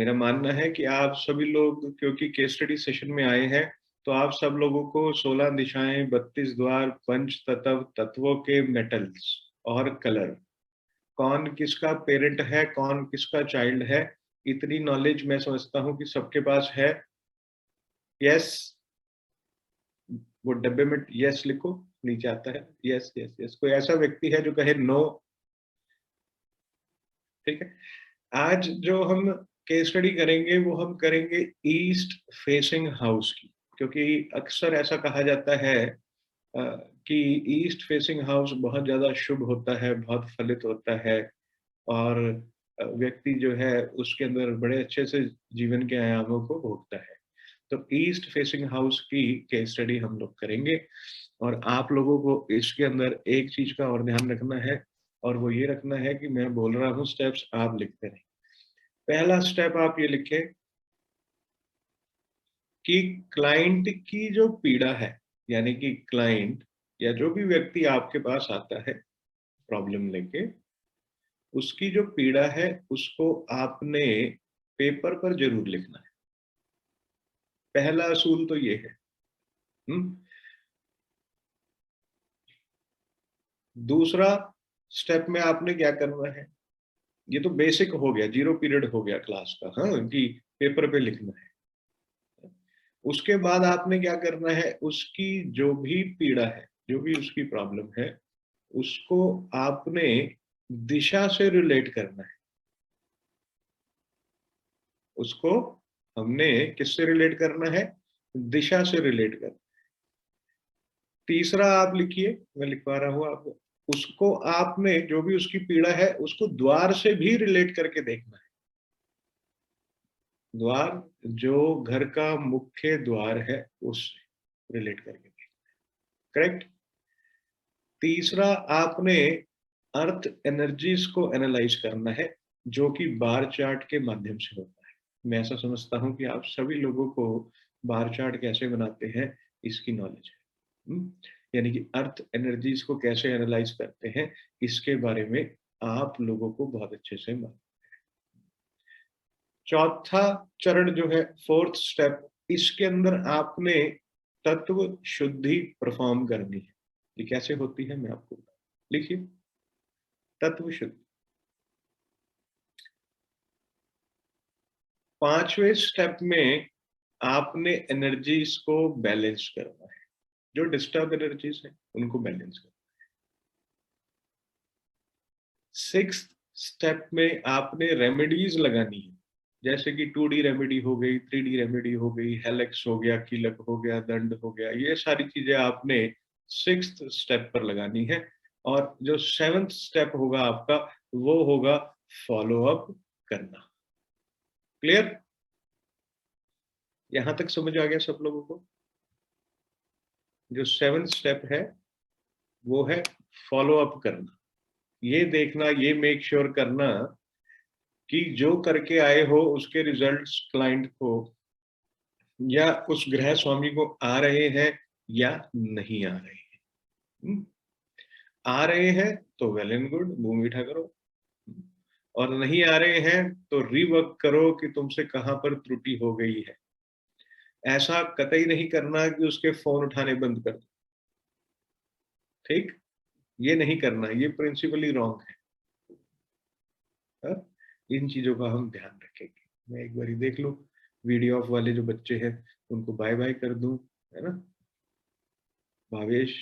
मेरा मानना है कि आप सभी लोग क्योंकि केस स्टडी सेशन में आए हैं, तो आप सब लोगों को 16 दिशाएं, 32 द्वार, पंच तत्व, तत्वों के मेटल्स और कलर, कौन किसका पेरेंट है, कौन किसका चाइल्ड है, इतनी नॉलेज मैं समझता हूँ कि सबके पास है। यस, वो डब्बे में यस लिखो, नीचे आता है यस यस यस। कोई ऐसा व्यक्ति है जो कहे नो? ठीक है। आज जो हम केस स्टडी करेंगे वो हम करेंगे ईस्ट फेसिंग हाउस की, क्योंकि अक्सर ऐसा कहा जाता है कि ईस्ट फेसिंग हाउस बहुत ज्यादा शुभ होता है, बहुत फलित होता है, और व्यक्ति जो है उसके अंदर बड़े अच्छे से जीवन के आयामों को भोगता है। तो ईस्ट फेसिंग हाउस की केस स्टडी हम लोग करेंगे, और आप लोगों को इसके अंदर एक चीज का और ध्यान रखना है, और वो ये रखना है कि मैं बोल रहा हूँ स्टेप्स, आप लिखते रहें। पहला स्टेप आप ये लिखें कि क्लाइंट की जो पीड़ा है, यानी कि क्लाइंट या जो भी व्यक्ति आपके पास आता है प्रॉब्लम लेके, उसकी जो पीड़ा है उसको आपने पेपर पर जरूर लिखना है। पहला असूल तो ये है। हम्म। दूसरा स्टेप में आपने क्या करना है, ये तो बेसिक हो गया, जीरो पीरियड हो गया क्लास का, हाँ, कि पेपर पे लिखना है। उसके बाद आपने क्या करना है, उसकी जो भी पीड़ा है, जो भी उसकी प्रॉब्लम है, उसको आपने दिशा से रिलेट करना है। उसको हमने किससे रिलेट करना है? दिशा से रिलेट करना। तीसरा आप लिखिए, मैं लिखवा रहा हूं आपको, उसको आपने जो भी उसकी पीड़ा है उसको द्वार से भी रिलेट करके देखना है। द्वार, जो घर का मुख्य द्वार है उससे रिलेट करके देखना है। करेक्ट। तीसरा, आपने अर्थ एनर्जीज को एनालाइज करना है, जो कि बार चार्ट के माध्यम से होता है। मैं ऐसा समझता हूं कि आप सभी लोगों को बार चार्ट कैसे बनाते हैं इसकी नॉलेज है। यानी कि अर्थ एनर्जीज को कैसे एनालाइज करते हैं, इसके बारे में आप लोगों को बहुत अच्छे से मालूम। चौथा चरण जो है, फोर्थ स्टेप, इसके अंदर आपने तत्व शुद्धि परफॉर्म करनी है। ये कैसे होती है मैं आपको लिखिए, तत्व शुद्धि। पांचवें स्टेप में आपने एनर्जीज को बैलेंस करना है, जो डिस्टर्ब एनर्जीज है उनको बैलेंस करना। सिक्स्थ स्टेप में आपने रेमेडीज लगानी है, जैसे कि 2D रेमेडी हो गई, 3D रेमेडी हो गई, हेलेक्स हो गया, कीलक हो गया, दंड हो गया, ये सारी चीजें आपने सिक्स्थ स्टेप पर लगानी है। और जो सेवंथ स्टेप होगा आपका, वो होगा फॉलो अप करना। क्लियर? यहां तक समझ आ गया सब लोगों को? जो सेवंथ स्टेप है वो है फॉलो अप करना। ये देखना, ये मेक श्योर करना कि जो करके आए हो उसके रिजल्ट्स क्लाइंट को या उस गृह स्वामी को आ रहे हैं या नहीं आ रहे हैं। आ रहे हैं तो वेल एंड गुड, मुंह मीठा करो, और नहीं आ रहे हैं तो रिवर्क करो कि तुमसे कहां पर त्रुटि हो गई है। ऐसा कतई नहीं करना कि उसके फोन उठाने बंद कर दो। ठीक, ये नहीं करना, ये प्रिंसिपली रॉन्ग है। हा? इन चीजों का हम ध्यान रखेंगे। मैं एक बार देख लो, वीडियो ऑफ वाले जो बच्चे हैं उनको बाय बाय कर दूं, है ना? भावेश,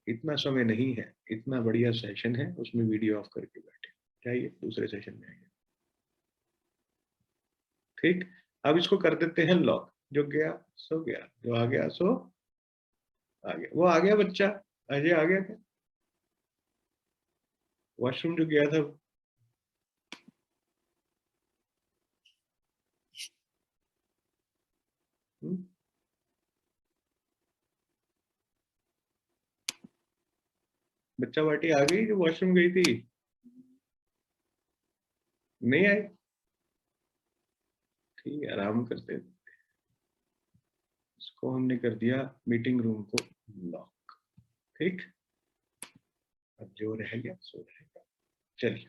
इतना समय नहीं है, इतना बढ़िया सेशन है, उसमें वीडियो ऑफ करके बैठे, चाहिए दूसरे सेशन में आइए। ठीक, अब इसको कर देते हैं लॉक। जो गया सो गया, जो आ गया सो आ गया। वो आ गया बच्चा, अजय आ गया क्या? वॉशरूम जो गया था। हुँ? बच्चा पार्टी आ गई जो वॉशरूम गई थी? नहीं आई? ठीक है, आराम करते हैं। इसको हमने कर दिया मीटिंग रूम को लॉक। ठीक, अब जो रह गया सो रहेगा। चलिए,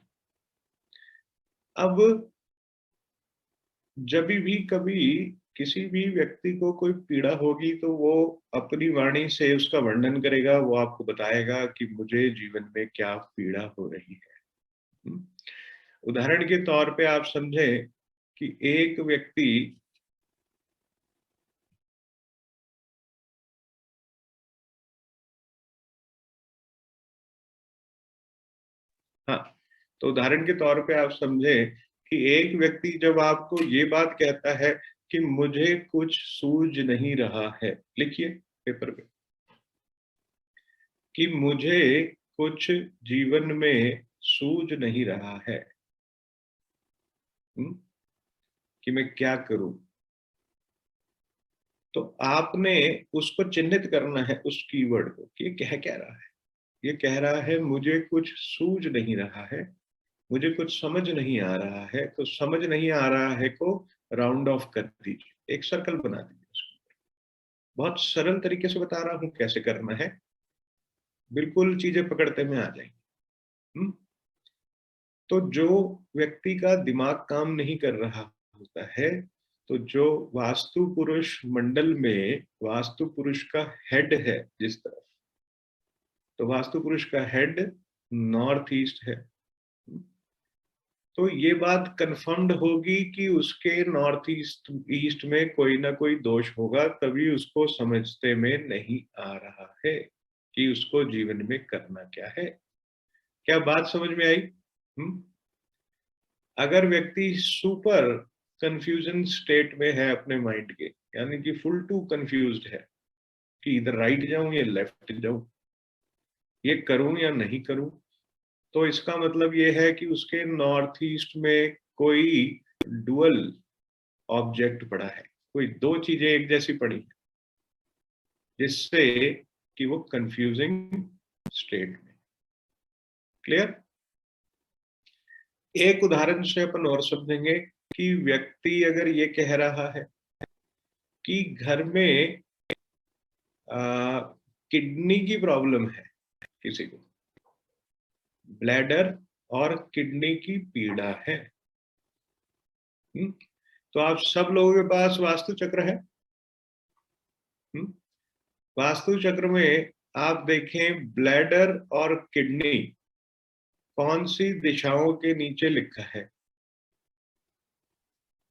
अब जब भी कभी किसी भी व्यक्ति को कोई पीड़ा होगी तो वो अपनी वाणी से उसका वर्णन करेगा, वो आपको बताएगा कि मुझे जीवन में क्या पीड़ा हो रही है। हम्म। उदाहरण के तौर पे आप समझें कि एक व्यक्ति, हाँ, तो उदाहरण के तौर पे आप समझें कि एक व्यक्ति जब आपको ये बात कहता है कि मुझे कुछ सूझ नहीं रहा है, लिखिए पेपर पे, कि मुझे कुछ जीवन में सूझ नहीं रहा है, कि मैं क्या करूं। तो आपने उसको चिन्हित करना है उस कीवर्ड को कि ये क्या रहा है। ये कह रहा है मुझे कुछ सूझ नहीं रहा है, मुझे कुछ समझ नहीं आ रहा है। तो समझ नहीं आ रहा है को राउंड ऑफ कर दीजिए, एक सर्कल बना दीजिए उसको। बहुत सरल तरीके से बता रहा हूं कैसे करना है, बिल्कुल चीजें पकड़ते में आ जाएंगी। हम्म? तो जो व्यक्ति का दिमाग काम नहीं कर रहा होता है, तो जो वास्तु पुरुष मंडल में वास्तु पुरुष का हेड है जिस तरफ, तो वास्तु पुरुष का हेड नॉर्थ ईस्ट है। तो ये बात कंफर्म्ड होगी कि उसके नॉर्थ ईस्ट ईस्ट में कोई ना कोई दोष होगा, तभी उसको समझते में नहीं आ रहा है कि उसको जीवन में करना क्या है। क्या बात समझ में आई? अगर व्यक्ति सुपर कंफ्यूजन स्टेट में है अपने माइंड के, यानी कि फुल टू कंफ्यूज्ड है कि इधर राइट जाऊं या लेफ्ट जाऊं, ये करूं या नहीं करूं, तो इसका मतलब ये है कि उसके नॉर्थ ईस्ट में कोई डुअल ऑब्जेक्ट पड़ा है, कोई दो चीजें एक जैसी पड़ी है, जिससे कि वो कंफ्यूजिंग स्टेट में। क्लियर? एक उदाहरण से अपन और समझेंगे कि व्यक्ति अगर ये कह रहा है कि घर में किडनी की प्रॉब्लम है, किसी को ब्लैडर और किडनी की पीड़ा है। तो आप सब लोगों के पास वास्तु चक्र है। वास्तु चक्र में आप देखें ब्लैडर और किडनी कौन सी दिशाओं के नीचे लिखा है।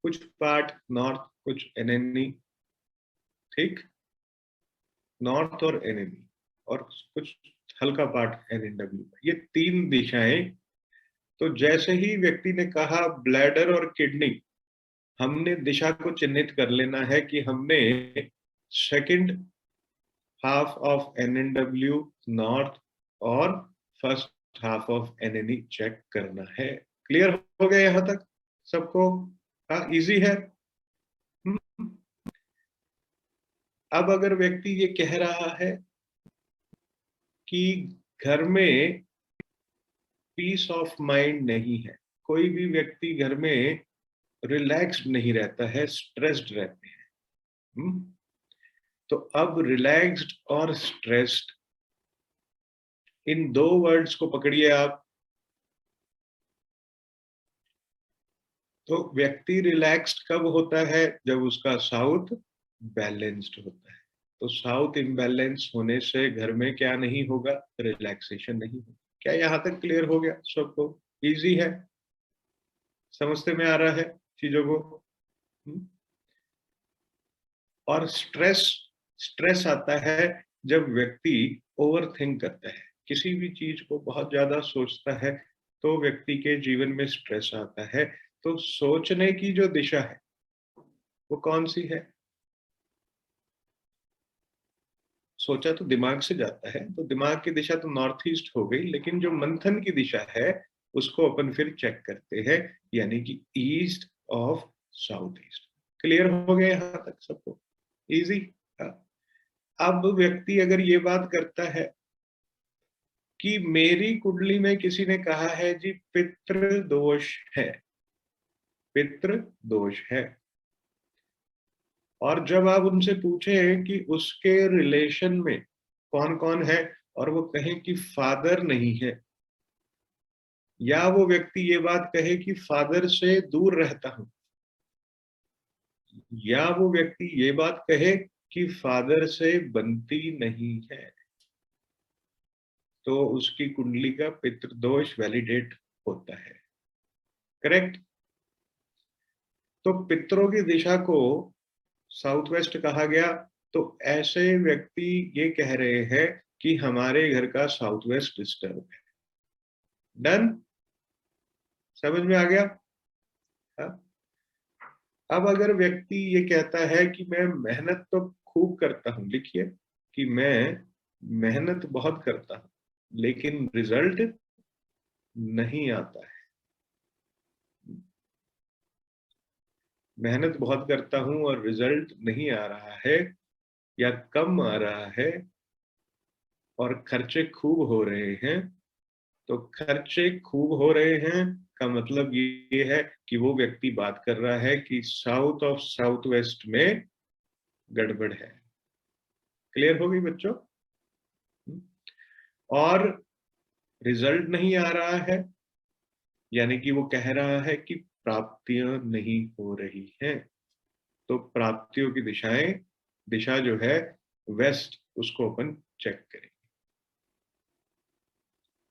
कुछ पार्ट नॉर्थ, कुछ एनएनई, ठीक, नॉर्थ और एनएनई, और कुछ हल्का पार्ट एनएनडब्ल्यू, ये तीन दिशाएं। तो जैसे ही व्यक्ति ने कहा ब्लैडर और किडनी, हमने दिशा को चिन्हित कर लेना है कि हमने सेकंड हाफ ऑफ एनएनडब्ल्यू नॉर्थ और फर्स्ट हाफ ऑफ एनएनई चेक करना है। क्लियर हो गया यहां तक सबको? हाँ, इजी है। हम्म। अब अगर व्यक्ति ये कह रहा है कि घर में पीस ऑफ माइंड नहीं है, कोई भी व्यक्ति घर में रिलैक्स्ड नहीं रहता है, स्ट्रेस्ड रहते हैं। तो अब रिलैक्स्ड और स्ट्रेस्ड, इन दो वर्ड्स को पकड़िए आप। तो व्यक्ति रिलैक्स्ड कब होता है? जब उसका साउथ बैलेंस्ड होता है। तो साउथ इम्बैलेंस होने से घर में क्या नहीं होगा? रिलैक्सेशन नहीं होगा। क्या यहां तक क्लियर हो गया सबको? इजी है, समझते में आ रहा है चीजों को? हम्म? और स्ट्रेस, स्ट्रेस आता है जब व्यक्ति ओवर थिंक करता है, किसी भी चीज को बहुत ज्यादा सोचता है, तो व्यक्ति के जीवन में स्ट्रेस आता है। तो सोचने की जो दिशा है वो कौन सी है? सोचा तो दिमाग से जाता है, तो दिमाग की दिशा तो नॉर्थ ईस्ट हो गई, लेकिन जो मंथन की दिशा है उसको अपन फिर चेक करते हैं, यानी कि east of south east. Clear हो गया यहां तक सबको? इजी। अब व्यक्ति अगर ये बात करता है कि मेरी कुंडली में किसी ने कहा है जी पितृ दोष है, पितृ दोष है, और जब आप उनसे पूछें कि उसके रिलेशन में कौन कौन है, और वो कहें कि फादर नहीं है, या वो व्यक्ति ये बात कहे कि फादर से दूर रहता हूं, या वो व्यक्ति ये बात कहे कि फादर से बनती नहीं है, तो उसकी कुंडली का पितृदोष वैलिडेट होता है। करेक्ट। तो पितरों की दिशा को साउथ वेस्ट कहा गया, तो ऐसे व्यक्ति ये कह रहे हैं कि हमारे घर का साउथ वेस्ट डिस्टर्ब है। डन, समझ में आ गया? हाँ? अब अगर व्यक्ति ये कहता है कि मैं मेहनत तो खूब करता हूं, लिखिए कि मैं मेहनत बहुत करता हूं लेकिन रिजल्ट नहीं आता है। मेहनत बहुत करता हूं और रिजल्ट नहीं आ रहा है या कम आ रहा है और खर्चे खूब हो रहे हैं। तो खर्चे खूब हो रहे हैं का मतलब ये है कि वो व्यक्ति बात कर रहा है कि साउथ ऑफ साउथ वेस्ट में गड़बड़ है। क्लियर हो गई बच्चों? और रिजल्ट नहीं आ रहा है यानी कि वो कह रहा है कि प्राप्तियां नहीं हो रही हैं। तो प्राप्तियों की दिशा जो है वेस्ट, उसको अपन चेक करें।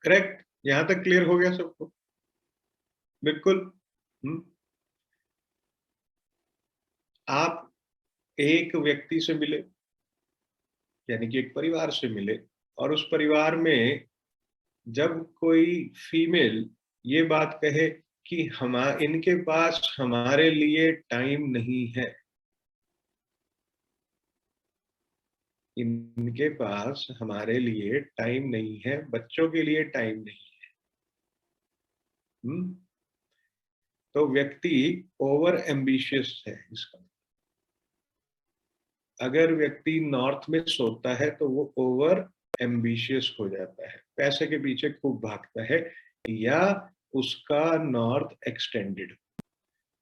करेक्ट, यहां तक क्लियर हो गया सबको? बिल्कुल। आप एक व्यक्ति से मिले, यानी कि एक परिवार से मिले, और उस परिवार में जब कोई फीमेल ये बात कहे कि इनके पास हमारे लिए टाइम नहीं है, इनके पास हमारे लिए टाइम नहीं है, बच्चों के लिए टाइम नहीं है। तो व्यक्ति ओवर एम्बिशियस है इसका। अगर व्यक्ति नॉर्थ में सोता है तो वो ओवर एम्बिशियस हो जाता है, पैसे के पीछे खूब भागता है, या उसका नॉर्थ एक्सटेंडेड।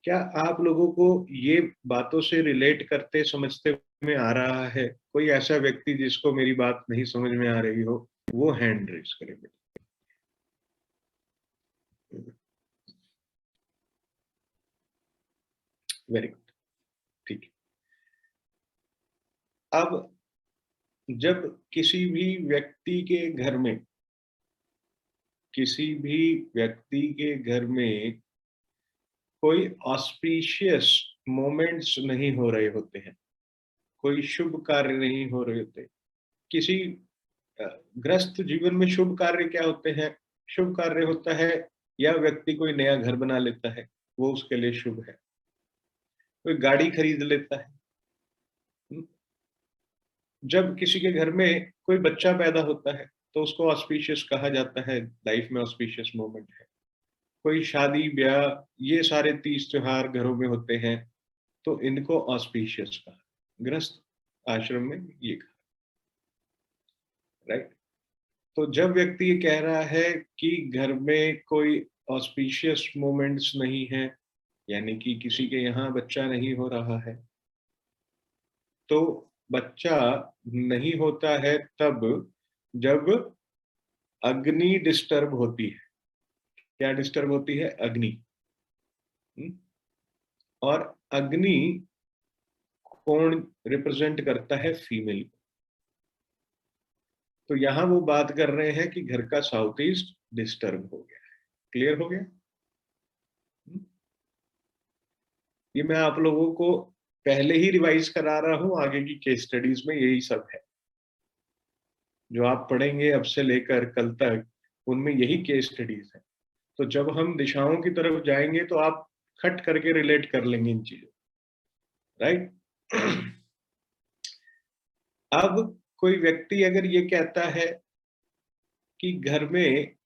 क्या आप लोगों को ये बातों से रिलेट करते समझते में आ रहा है? कोई ऐसा व्यक्ति जिसको मेरी बात नहीं समझ में आ रही हो, वो हैंड रेज करे बेटा। वेरी गुड, ठीक है। अब जब किसी भी व्यक्ति के घर में, किसी भी व्यक्ति के घर में कोई ऑस्पिशियस मोमेंट्स नहीं हो रहे होते हैं, कोई शुभ कार्य नहीं हो रहे होते, किसी ग्रस्त जीवन में शुभ कार्य क्या होते हैं? शुभ कार्य होता है या व्यक्ति कोई नया घर बना लेता है, वो उसके लिए शुभ है। कोई गाड़ी खरीद लेता है। जब किसी के घर में कोई बच्चा पैदा होता है तो उसको ऑस्पिशियस कहा जाता है, लाइफ में ऑस्पिशियस मोमेंट है। कोई शादी ब्याह, ये सारे तीज त्योहार घरों में होते हैं, तो इनको ऑस्पिशियस कहा। गृहस्थ आश्रम में ये कहा, राइट। तो जब व्यक्ति ये कह रहा है कि घर में कोई ऑस्पिशियस मोमेंट्स नहीं है, यानी कि किसी के यहाँ बच्चा नहीं हो रहा है, तो बच्चा नहीं होता है तब जब अग्नि डिस्टर्ब होती है। क्या डिस्टर्ब होती है? अग्नि। और अग्नि कौन रिप्रेजेंट करता है? फीमेल। तो यहां वो बात कर रहे हैं कि घर का साउथ ईस्ट डिस्टर्ब हो गया है। क्लियर हो गया? ये मैं आप लोगों को पहले ही रिवाइज करा रहा हूं, आगे की केस स्टडीज में यही सब है जो आप पढ़ेंगे अब से लेकर कल तक, उनमें यही केस स्टडीज है। तो जब हम दिशाओं की तरफ जाएंगे तो आप खट करके रिलेट कर लेंगे इन चीजों, राइट। अब कोई व्यक्ति अगर ये कहता है कि घर में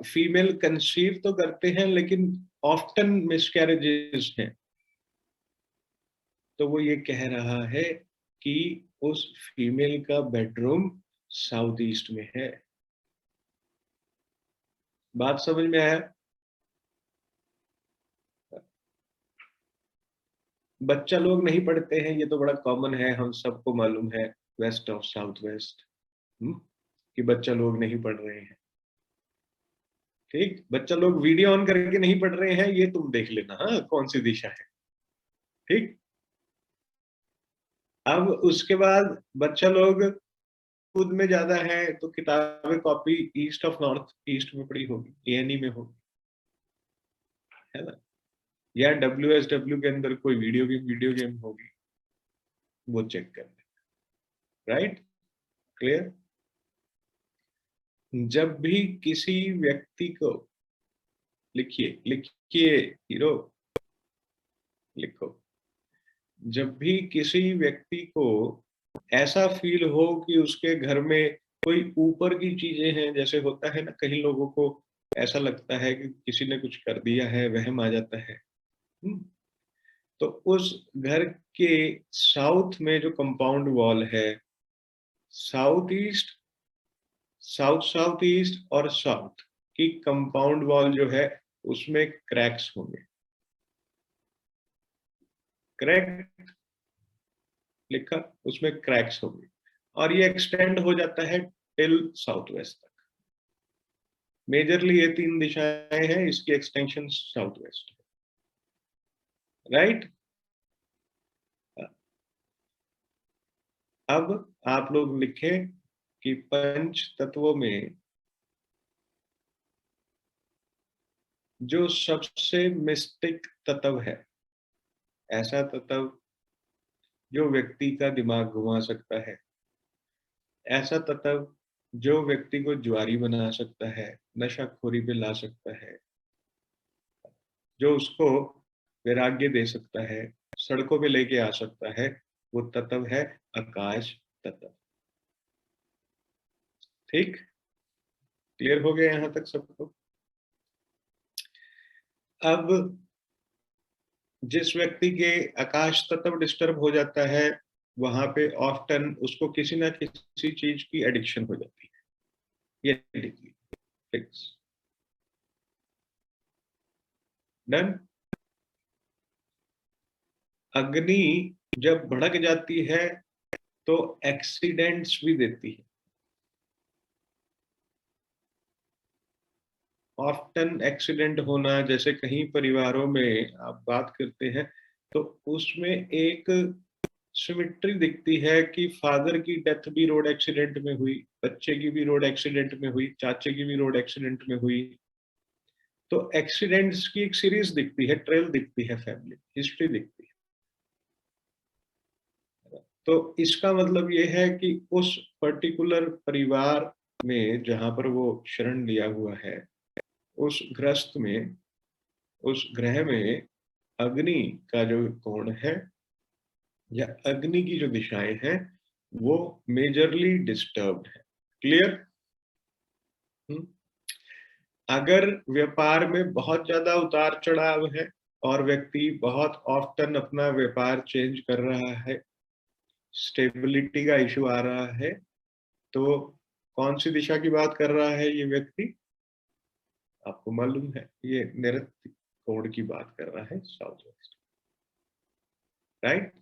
फीमेल कंसीव तो करते हैं लेकिन ऑफ्टन मिसकैरेजेस हैं, तो वो ये कह रहा है कि उस फीमेल का बेडरूम साउथ ईस्ट में है। बात समझ में आया? बच्चा लोग नहीं पढ़ते हैं, ये तो बड़ा कॉमन है, हम सबको मालूम है, वेस्ट ऑफ साउथ वेस्ट, कि बच्चा लोग नहीं पढ़ रहे हैं। ठीक, बच्चा लोग वीडियो ऑन करके नहीं पढ़ रहे हैं, ये तुम देख लेना, हाँ, कौन सी दिशा है। ठीक। अब उसके बाद बच्चा लोग खुद में ज्यादा है तो किताबें copy east of north east में पड़ी होगी, एएनई में होगी, है ना, या WSW के अंदर कोई वीडियो गेम होगी, वो चेक कर ले। Right, clear. जब भी किसी व्यक्ति को, लिखिए लिखिए हीरो, लिखो, जब भी किसी व्यक्ति को ऐसा फील हो कि उसके घर में कोई ऊपर की चीजें हैं, जैसे होता है ना, कई लोगों को ऐसा लगता है कि किसी ने कुछ कर दिया है, वहम आ जाता है। तो उस घर के साउथ में जो कंपाउंड वॉल है, साउथ ईस्ट, साउथ ईस्ट और साउथ की कंपाउंड वॉल जो है उसमें क्रैक्स होंगे। क्रैक लिखा, उसमें क्रैक्स होंगे और ये एक्सटेंड हो जाता है टिल साउथ वेस्ट तक। मेजरली ये 3 दिशाएं हैं, इसकी एक्सटेंशन साउथ वेस्ट है। राइट। अब आप लोग लिखें कि पंच तत्वों में जो सबसे मिस्टिक तत्व है, ऐसा तत्व जो व्यक्ति का दिमाग घुमा सकता है, ऐसा तत्व जो व्यक्ति को जुआरी बना सकता है, नशाखोरी पे ला सकता है, जो उसको वैराग्य दे सकता है, सड़कों पे लेके आ सकता है, वो तत्व है आकाश तत्व। ठीक, क्लियर हो गया यहां तक सबको। अब जिस व्यक्ति के आकाश तत्व डिस्टर्ब हो जाता है, वहां पे ऑफ्टन उसको किसी ना किसी चीज की एडिक्शन हो जाती है। ये लिखिए, फिक्स, डन। अग्नि जब भड़क जाती है तो एक्सीडेंट्स भी देती है। ऑफ्टन एक्सीडेंट होना, जैसे कहीं परिवारों में आप बात करते हैं तो उसमें एक सिमिट्री दिखती है कि फादर की डेथ भी रोड एक्सीडेंट में हुई, बच्चे की भी रोड एक्सीडेंट में हुई, चाचे की भी रोड एक्सीडेंट में हुई। तो एक्सीडेंट्स की एक सीरीज दिखती है, ट्रेल दिखती है, फैमिली हिस्ट्री दिखती है। तो इसका मतलब ये है कि उस पर्टिकुलर परिवार में जहां पर वो शरण लिया हुआ है, उस ग्रस्त में, उस ग्रह में अग्नि का जो कोण है या अग्नि की जो दिशाएं हैं वो मेजरली डिस्टर्ब्ड है। क्लियर। अगर व्यापार में बहुत ज्यादा उतार चढ़ाव है और व्यक्ति बहुत ऑफ्टन अपना व्यापार चेंज कर रहा है, स्टेबिलिटी का इशू आ रहा है, तो कौन सी दिशा की बात कर रहा है ये व्यक्ति, आपको मालूम है, ये नैऋत्य कोण की बात कर रहा है, साउथ वेस्ट। Right,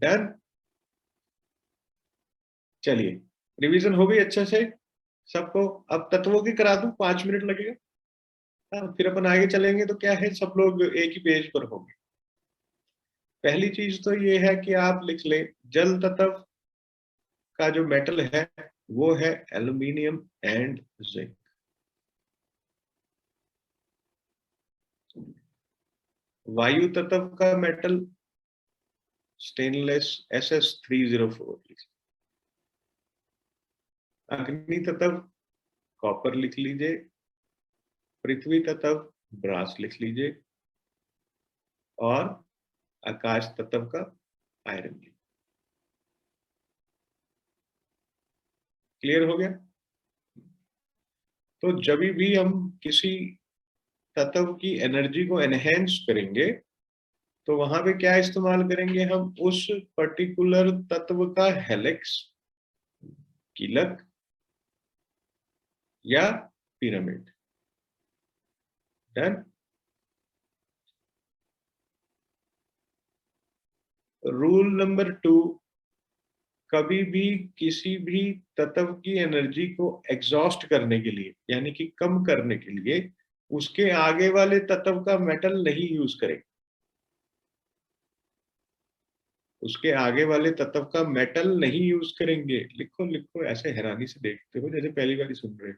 done. चलिए, रिवीजन हो गई अच्छे से सबको। अब तत्वों की करा दूं, 5 मिनट लगेगा। हाँ, फिर अपन आगे चलेंगे तो क्या है, सब लोग एक ही पेज पर होंगे। पहली चीज तो ये है कि आप लिख लें, जल तत्व का जो मेटल है वो है एल्यूमिनियम एंड जिंक। वायु तत्व का मेटल स्टेनलेस SS304। अग्नि तत्व कॉपर लिख लीजिए, पृथ्वी तत्व ब्रास लिख लीजिए, और आकाश तत्व का आयरन लिख। क्लियर हो गया। तो जब भी हम किसी तत्व की एनर्जी को एनहेंस करेंगे तो वहां पे क्या इस्तेमाल करेंगे, हम उस पर्टिकुलर तत्व का हेलिक्स, कीलक या पिरामिड। डन। रूल नंबर 2, कभी भी किसी भी तत्व की एनर्जी को एग्जॉस्ट करने के लिए, यानी कि कम करने के लिए, उसके आगे वाले तत्व का मेटल नहीं यूज करें। उसके आगे वाले तत्व का मेटल नहीं यूज करेंगे। लिखो लिखो, ऐसे हैरानी से देखते हो जैसे पहली बार सुन रहे हो।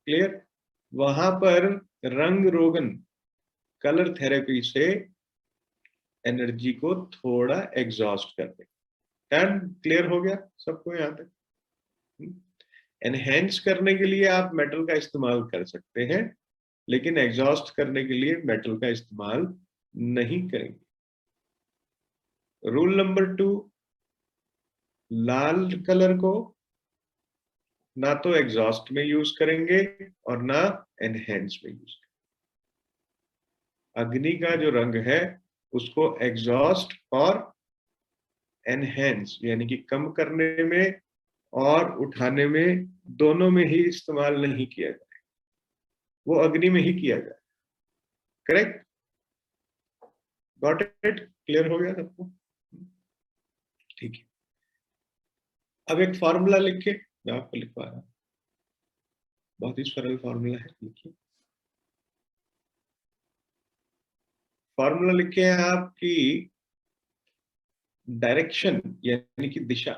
क्लियर? वहां पर रंग रोगन, कलर थेरेपी से एनर्जी को थोड़ा एग्जॉस्ट कर दे। टर्न क्लियर हो गया सबको यहाँ तक? एनहेंस करने के लिए आप मेटल का इस्तेमाल कर सकते हैं, लेकिन एग्जॉस्ट करने के लिए मेटल का इस्तेमाल नहीं करेंगे। रूल नंबर 2, लाल कलर को ना तो एग्जॉस्ट में यूज करेंगे और ना एनहेंस में यूज करेंगे। अग्नि का जो रंग है उसको एग्जॉस्ट और एनहेंस यानी कि कम करने में और उठाने में, दोनों में ही इस्तेमाल नहीं किया जाए, वो अग्नि में ही किया जाए। करेक्ट? Got it? क्लियर हो गया सबको? ठीक है। अब एक फॉर्मूला लिखे, मैं आपको लिखवा रहा हूं, बहुत ही सरल फॉर्मूला है, लिखिए। फॉर्मूला लिखे हैं आपकी डायरेक्शन यानी कि दिशा,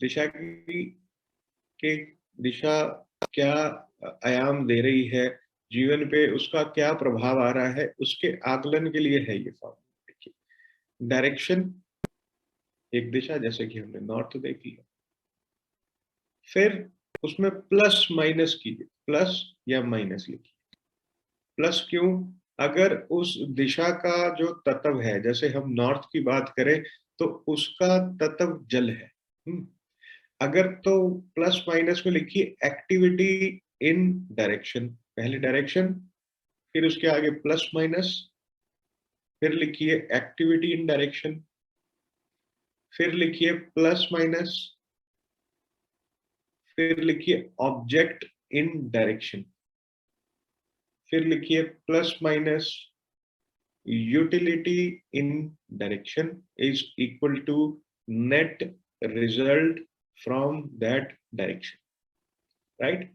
दिशा की के दिशा क्या आयाम दे रही है जीवन पे, उसका क्या प्रभाव आ रहा है, उसके आकलन के लिए है ये फॉर्मूला। देखिए, डायरेक्शन एक दिशा, जैसे कि हमने नॉर्थ देख लिया, फिर उसमें प्लस माइनस कीजिए, प्लस या माइनस लिखिए। प्लस क्यों? अगर उस दिशा का जो तत्व है, जैसे हम नॉर्थ की बात करें तो उसका तत्व जल है। अगर तो प्लस माइनस में लिखिए एक्टिविटी इन डायरेक्शन, पहले डायरेक्शन, फिर उसके आगे प्लस माइनस, फिर लिखिए एक्टिविटी इन डायरेक्शन, फिर लिखिए प्लस माइनस, फिर लिखिए ऑब्जेक्ट इन डायरेक्शन, फिर लिखिए plus minus utility in direction is equal to net result from that direction, right?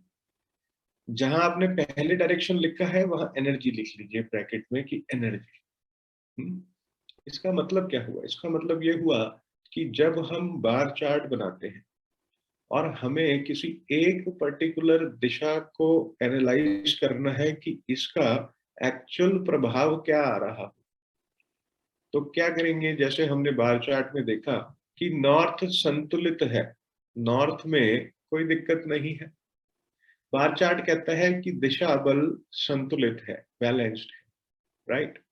जहां आपने पहले डायरेक्शन लिखा है वहां एनर्जी लिख लीजिए ब्रैकेट में कि एनर्जी। इसका मतलब क्या हुआ? इसका मतलब ये हुआ कि जब हम बार चार्ट बनाते हैं और हमें किसी एक पर्टिकुलर दिशा को एनालाइज करना है कि इसका एक्चुअल प्रभाव क्या आ रहा, तो क्या करेंगे? जैसे हमने बार चार्ट में देखा कि नॉर्थ संतुलित है, नॉर्थ में कोई दिक्कत नहीं है। बार चार्ट कहता है कि दिशा बल संतुलित है, बैलेंस्ड है, राइट?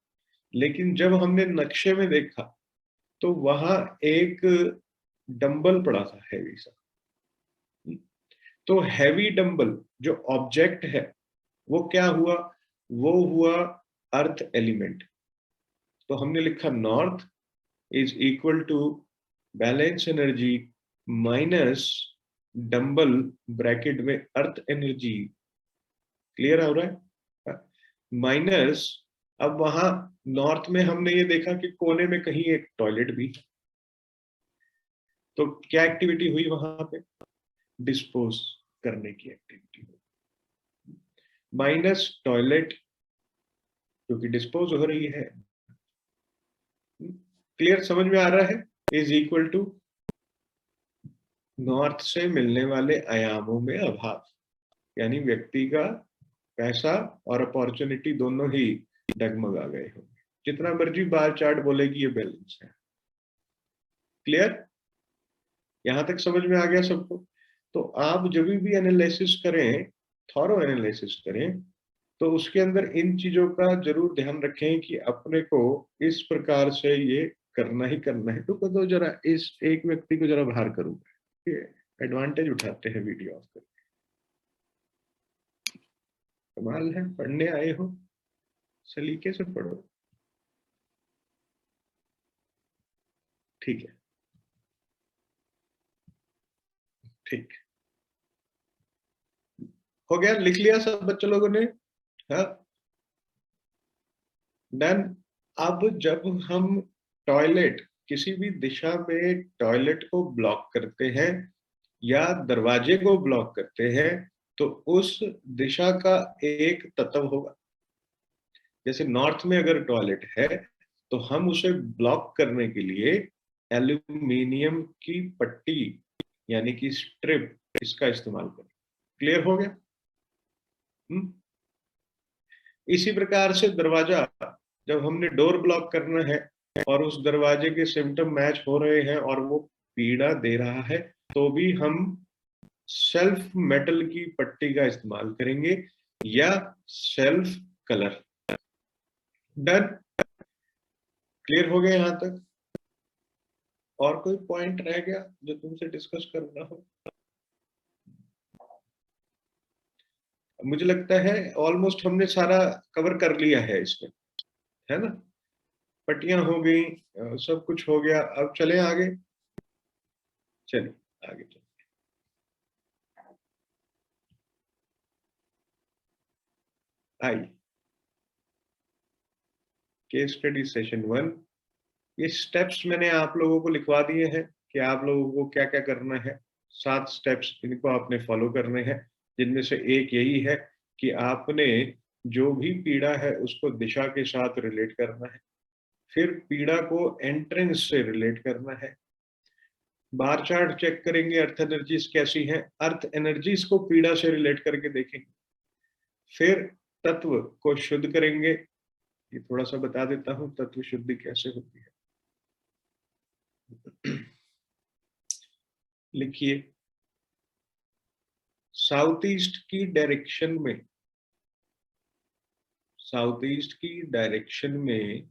लेकिन जब हमने नक्शे में देखा तो वहां एक डंबल पड़ा था, हैवी सा। तो हैवी डंबल जो ऑब्जेक्ट है वो क्या हुआ? वो हुआ अर्थ एलिमेंट। तो हमने लिखा north is equal to balance energy minus dumbbell bracket में अर्थ एनर्जी। क्लियर हो रहा है? माइनस, अब वहां नॉर्थ में हमने ये देखा कि कोने में कहीं एक टॉयलेट भी, तो क्या एक्टिविटी हुई वहां पे? डिस्पोज करने की एक्टिविटी हुई। माइनस टॉयलेट क्योंकि डिस्पोज हो रही है। क्लियर? समझ में आ रहा है? इज इक्वल टू नॉर्थ से मिलने वाले आयामों में अभाव, यानी व्यक्ति का पैसा और अपॉर्चुनिटी दोनों ही डगमगा गए होंगे। जितना मर्जी बार चार्ट बोलेगी ये बैलेंस है। क्लियर? यहां तक समझ में आ गया सबको? तो आप जब भी एनालिसिस करें, थॉरो एनालिसिस करें, तो उसके अंदर इन चीजों का जरूर ध्यान रखें कि अपने को इस प्रकार से ये करना ही करना है। तो जरा इस एक व्यक्ति को जरा बाहर करूंगा, एडवांटेज उठाते हैं वीडियो ऑफ करके। कमाल है, पढ़ने आए हो, सलीके से पढ़ो। ठीक है, ठीक हो गया? लिख लिया सब बच्चे लोगों ने? हाँ, डन। अब जब हम टॉयलेट, किसी भी दिशा में टॉयलेट को ब्लॉक करते हैं या दरवाजे को ब्लॉक करते हैं तो उस दिशा का एक तत्व होगा। जैसे नॉर्थ में अगर टॉयलेट है तो हम उसे ब्लॉक करने के लिए एल्यूमिनियम की पट्टी यानी कि स्ट्रिप इसका इस्तेमाल करें। क्लियर हो गया? इसी प्रकार से दरवाजा, जब हमने डोर ब्लॉक करना है और उस दरवाजे के सिम्टम मैच हो रहे हैं और वो पीड़ा दे रहा है, तो भी हम सेल्फ मेटल की पट्टी का इस्तेमाल करेंगे या सेल्फ कलर। डन? क्लियर हो गया यहां तक? और कोई पॉइंट रह गया जो तुमसे डिस्कस करना हो? मुझे लगता है ऑलमोस्ट हमने सारा कवर कर लिया है इसमें, है ना? पट्टियां हो गई, सब कुछ हो गया। अब चले आगे, चलिए आगे चलिए। आइए, केस स्टडी सेशन 1। ये स्टेप्स मैंने आप लोगों को लिखवा दिए हैं कि आप लोगों को क्या क्या करना है। 7 स्टेप्स इनको आपने फॉलो करने हैं, जिनमें से एक यही है कि आपने जो भी पीड़ा है उसको दिशा के साथ रिलेट करना है, फिर पीड़ा को एंट्रेंस से रिलेट करना है, बार चार्ट चेक करेंगे, अर्थ एनर्जीज कैसी हैं, अर्थ एनर्जीज को पीड़ा से रिलेट करके देखेंगे, फिर तत्व को शुद्ध करेंगे। ये थोड़ा सा बता देता हूं तत्व शुद्धि कैसे होती है। लिखिए, साउथ ईस्ट की डायरेक्शन में, साउथ ईस्ट की डायरेक्शन में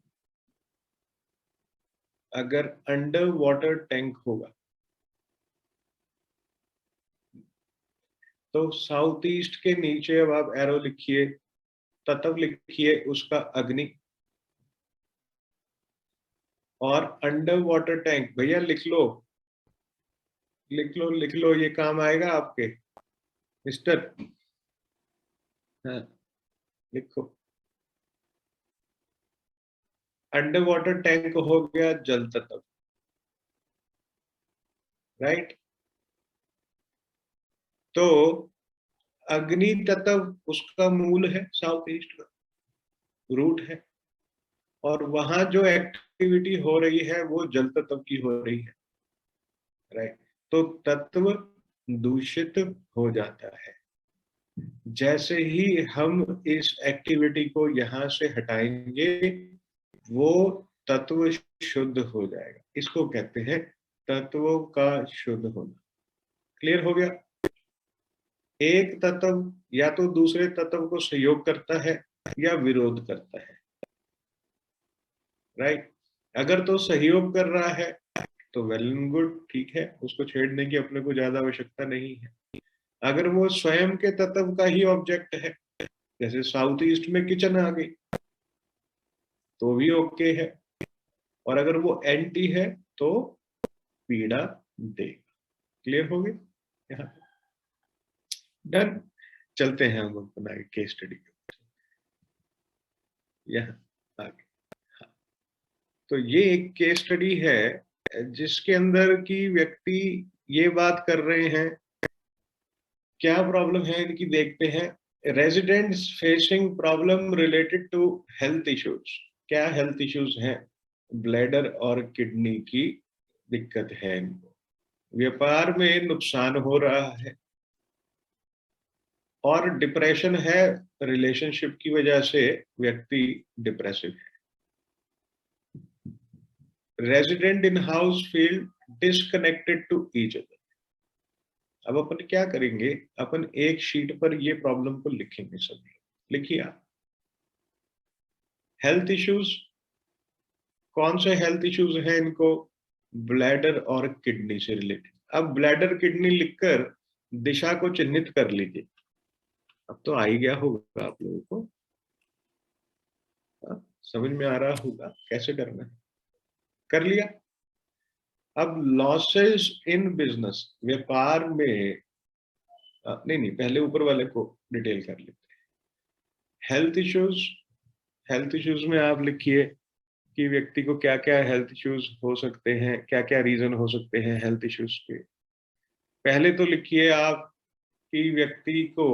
अगर अंडर वाटर टैंक होगा तो साउथ ईस्ट के नीचे अब आप एरो लिखिए, तत्व लिखिए उसका अग्नि, और अंडर वाटर टैंक भैया लिख लो, लिख लो लिख लो, ये काम आएगा आपके मिस्टर। हाँ, लिखो। अंडर वाटर टैंक हो गया जल तत्व, राइट? तो अग्नि तत्व उसका मूल है, साउथ ईस्ट का रूट है, और वहां जो एक्टिविटी हो रही है वो जल तत्व की हो रही है, राइट? तो तत्व दूषित हो जाता है। जैसे ही हम इस एक्टिविटी को यहां से हटाएंगे वो तत्व शुद्ध हो जाएगा। इसको कहते हैं तत्वों का शुद्ध होना। क्लियर हो गया? एक तत्व या तो दूसरे तत्व को सहयोग करता है या विरोध करता है, राइट? अगर तो सहयोग कर रहा है तो वेल एंड गुड, ठीक है, उसको छेड़ने की अपने को ज्यादा आवश्यकता नहीं है। अगर वो स्वयं के तत्व का ही ऑब्जेक्ट है, जैसे साउथ ईस्ट में किचन आ गई, तो भी ओके है। और अगर वो एंटी है तो पीड़ा देगा। क्लियर हो गई यहाँ? डन? चलते हैं हम अपना केस स्टडी यहाँ आगे। तो ये एक केस स्टडी है जिसके अंदर की व्यक्ति ये बात कर रहे हैं, क्या प्रॉब्लम है इनकी देखते हैं। Residents facing problem related to health issues. क्या हेल्थ इश्यूज हैं? ब्लैडर और किडनी की दिक्कत है इनको, व्यापार में नुकसान हो रहा है, और डिप्रेशन है, रिलेशनशिप की वजह से व्यक्ति डिप्रेसिव है। Resident in house feel disconnected to each other. अब अपन क्या करेंगे, अपन एक शीट पर ये प्रॉब्लम को लिखेंगे सभी। लिखिए आप, हेल्थ इश्यूज, कौन से हेल्थ इश्यूज हैं इनको? ब्लैडर और किडनी से रिलेटेड। अब ब्लैडर किडनी लिखकर दिशा को चिन्हित कर लीजिए। अब तो आ ही गया होगा आप लोगों को, समझ में आ रहा होगा कैसे करना है। कर लिया? अब लॉसेस इन बिजनेस, व्यापार में, नहीं नहीं, पहले ऊपर वाले को डिटेल कर लेते हैं। हेल्थ इश्यूज, हेल्थ इश्यूज में आप लिखिए कि व्यक्ति को क्या क्या हेल्थ इश्यूज हो सकते हैं, क्या क्या रीजन हो सकते हैं हेल्थ इश्यूज के। पहले तो लिखिए आप कि व्यक्ति को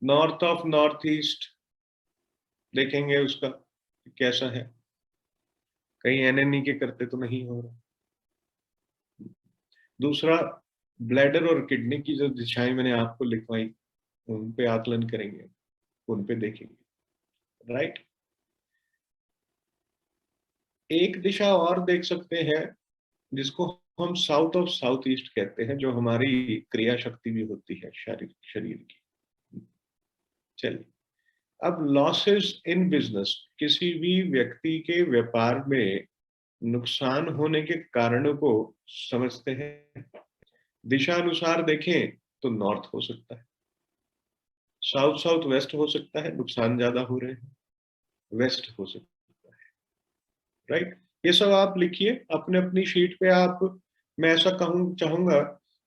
नॉर्थ ऑफ नॉर्थ ईस्ट देखेंगे उसका कैसा है, कहीं एनएनई के करते तो नहीं हो रहा। दूसरा, ब्लैडर और किडनी की जो दिशाएं मैंने आपको लिखवाई उन पे आकलन करेंगे, उन पे देखेंगे, राइट। एक दिशा और देख सकते हैं जिसको हम साउथ ऑफ साउथ ईस्ट कहते हैं, जो हमारी क्रिया शक्ति भी होती है शरीर की। चलिए, अब लॉसेस इन बिजनेस, किसी भी व्यक्ति के व्यापार में नुकसान होने के कारणों को समझते हैं। दिशा अनुसार देखें तो नॉर्थ हो सकता है, साउथ साउथ वेस्ट हो सकता है, नुकसान ज्यादा हो रहे हैं, वेस्ट हो सकता है, राइट। ये सब आप लिखिए अपने अपनी शीट पे। आप, मैं ऐसा कहूँ चाहूंगा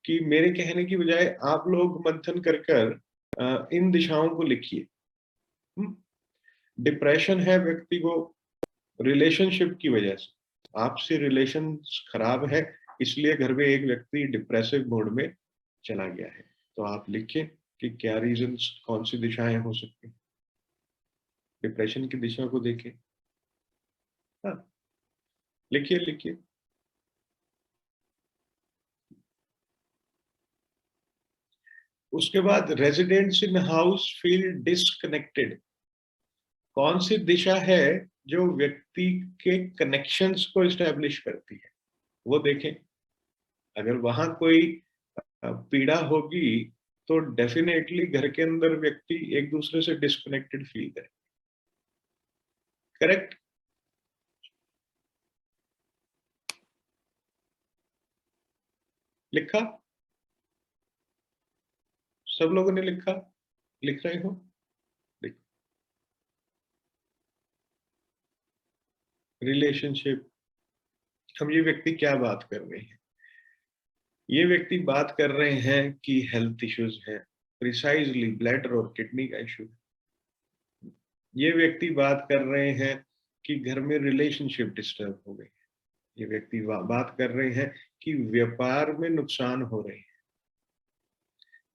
कि मेरे कहने की बजाय आप लोग मंथन कर कर इन दिशाओं को लिखिए। डिप्रेशन है व्यक्ति को रिलेशनशिप की वजह से, आपसे रिलेशन खराब है, इसलिए घर में एक व्यक्ति डिप्रेसिव मोड में चला गया है। तो आप लिखें कि क्या रीजंस, कौन सी दिशाएं हो सकती हैं, डिप्रेशन की दिशा को देखें। हाँ, लिखिए लिखिए। उसके बाद रेजिडेंट्स इन हाउस फील डिसकनेक्टेड, कौन सी दिशा है जो व्यक्ति के कनेक्शंस को एस्टेब्लिश करती है, वो देखें। अगर वहां कोई पीड़ा होगी तो डेफिनेटली घर के अंदर व्यक्ति एक दूसरे से डिस्कनेक्टेड फील करे, करेक्ट। लिखा, सब लोगों ने लिखा, लिख रहे हो, रिलेशनशिप। हम ये व्यक्ति क्या बात कर रहे हैं, ये व्यक्ति बात कर रहे हैं कि हेल्थ इश्यूज है, प्रिसाइजली ब्लैडर और किडनी का इश्यू। ये व्यक्ति बात कर रहे हैं कि घर में रिलेशनशिप डिस्टर्ब हो गई। ये व्यक्ति बात कर रहे हैं कि व्यापार में नुकसान हो रहे हैं।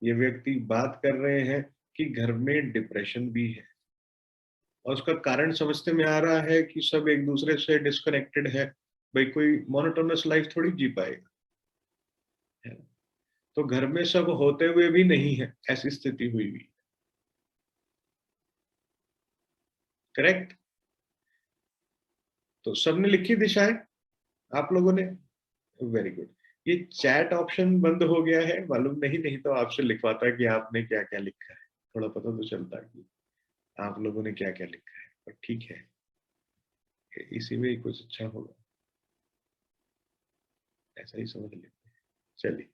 ये व्यक्ति बात कर रहे हैं कि घर में डिप्रेशन भी है, और उसका कारण समझते में आ रहा है कि सब एक दूसरे से डिस्कनेक्टेड है। भाई कोई मोनोटोनस लाइफ थोड़ी जी पाएगा, है ना? तो घर में सब होते हुए भी नहीं है, ऐसी स्थिति हुई हुई, करेक्ट। तो सबने लिखी दिशाएं, आप लोगों ने, वेरी गुड। ये चैट ऑप्शन बंद हो गया है मालूम नहीं, नहीं तो आपसे लिखवाता कि आपने क्या क्या लिखा है, थोड़ा पता तो चलता कि आप लोगों ने क्या क्या लिखा है। पर ठीक है, इसी में ही कुछ अच्छा होगा, ऐसा ही समझ लेते हैं। चलिए,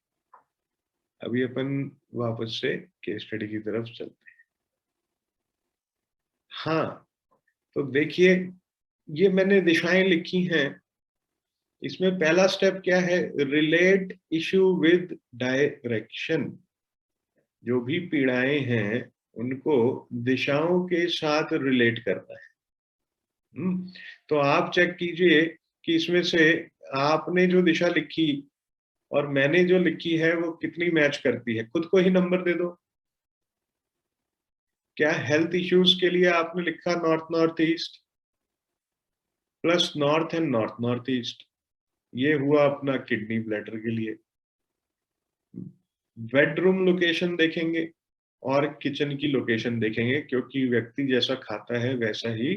अभी अपन वापस से केस स्टडी की तरफ चलते हैं। हाँ, तो देखिए, ये मैंने दिशाएं लिखी हैं। इसमें पहला स्टेप क्या है, रिलेट इशू विद डायरेक्शन। जो भी पीड़ाएं हैं उनको दिशाओं के साथ रिलेट करना है। तो आप चेक कीजिए कि इसमें से आपने जो दिशा लिखी और मैंने जो लिखी है वो कितनी मैच करती है, खुद को ही नंबर दे दो। क्या हेल्थ इश्यूज के लिए आपने लिखा north north east plus north and north north east, ये हुआ अपना किडनी ब्लैडर के लिए। बेडरूम लोकेशन देखेंगे और किचन की लोकेशन देखेंगे, क्योंकि व्यक्ति जैसा खाता है वैसा ही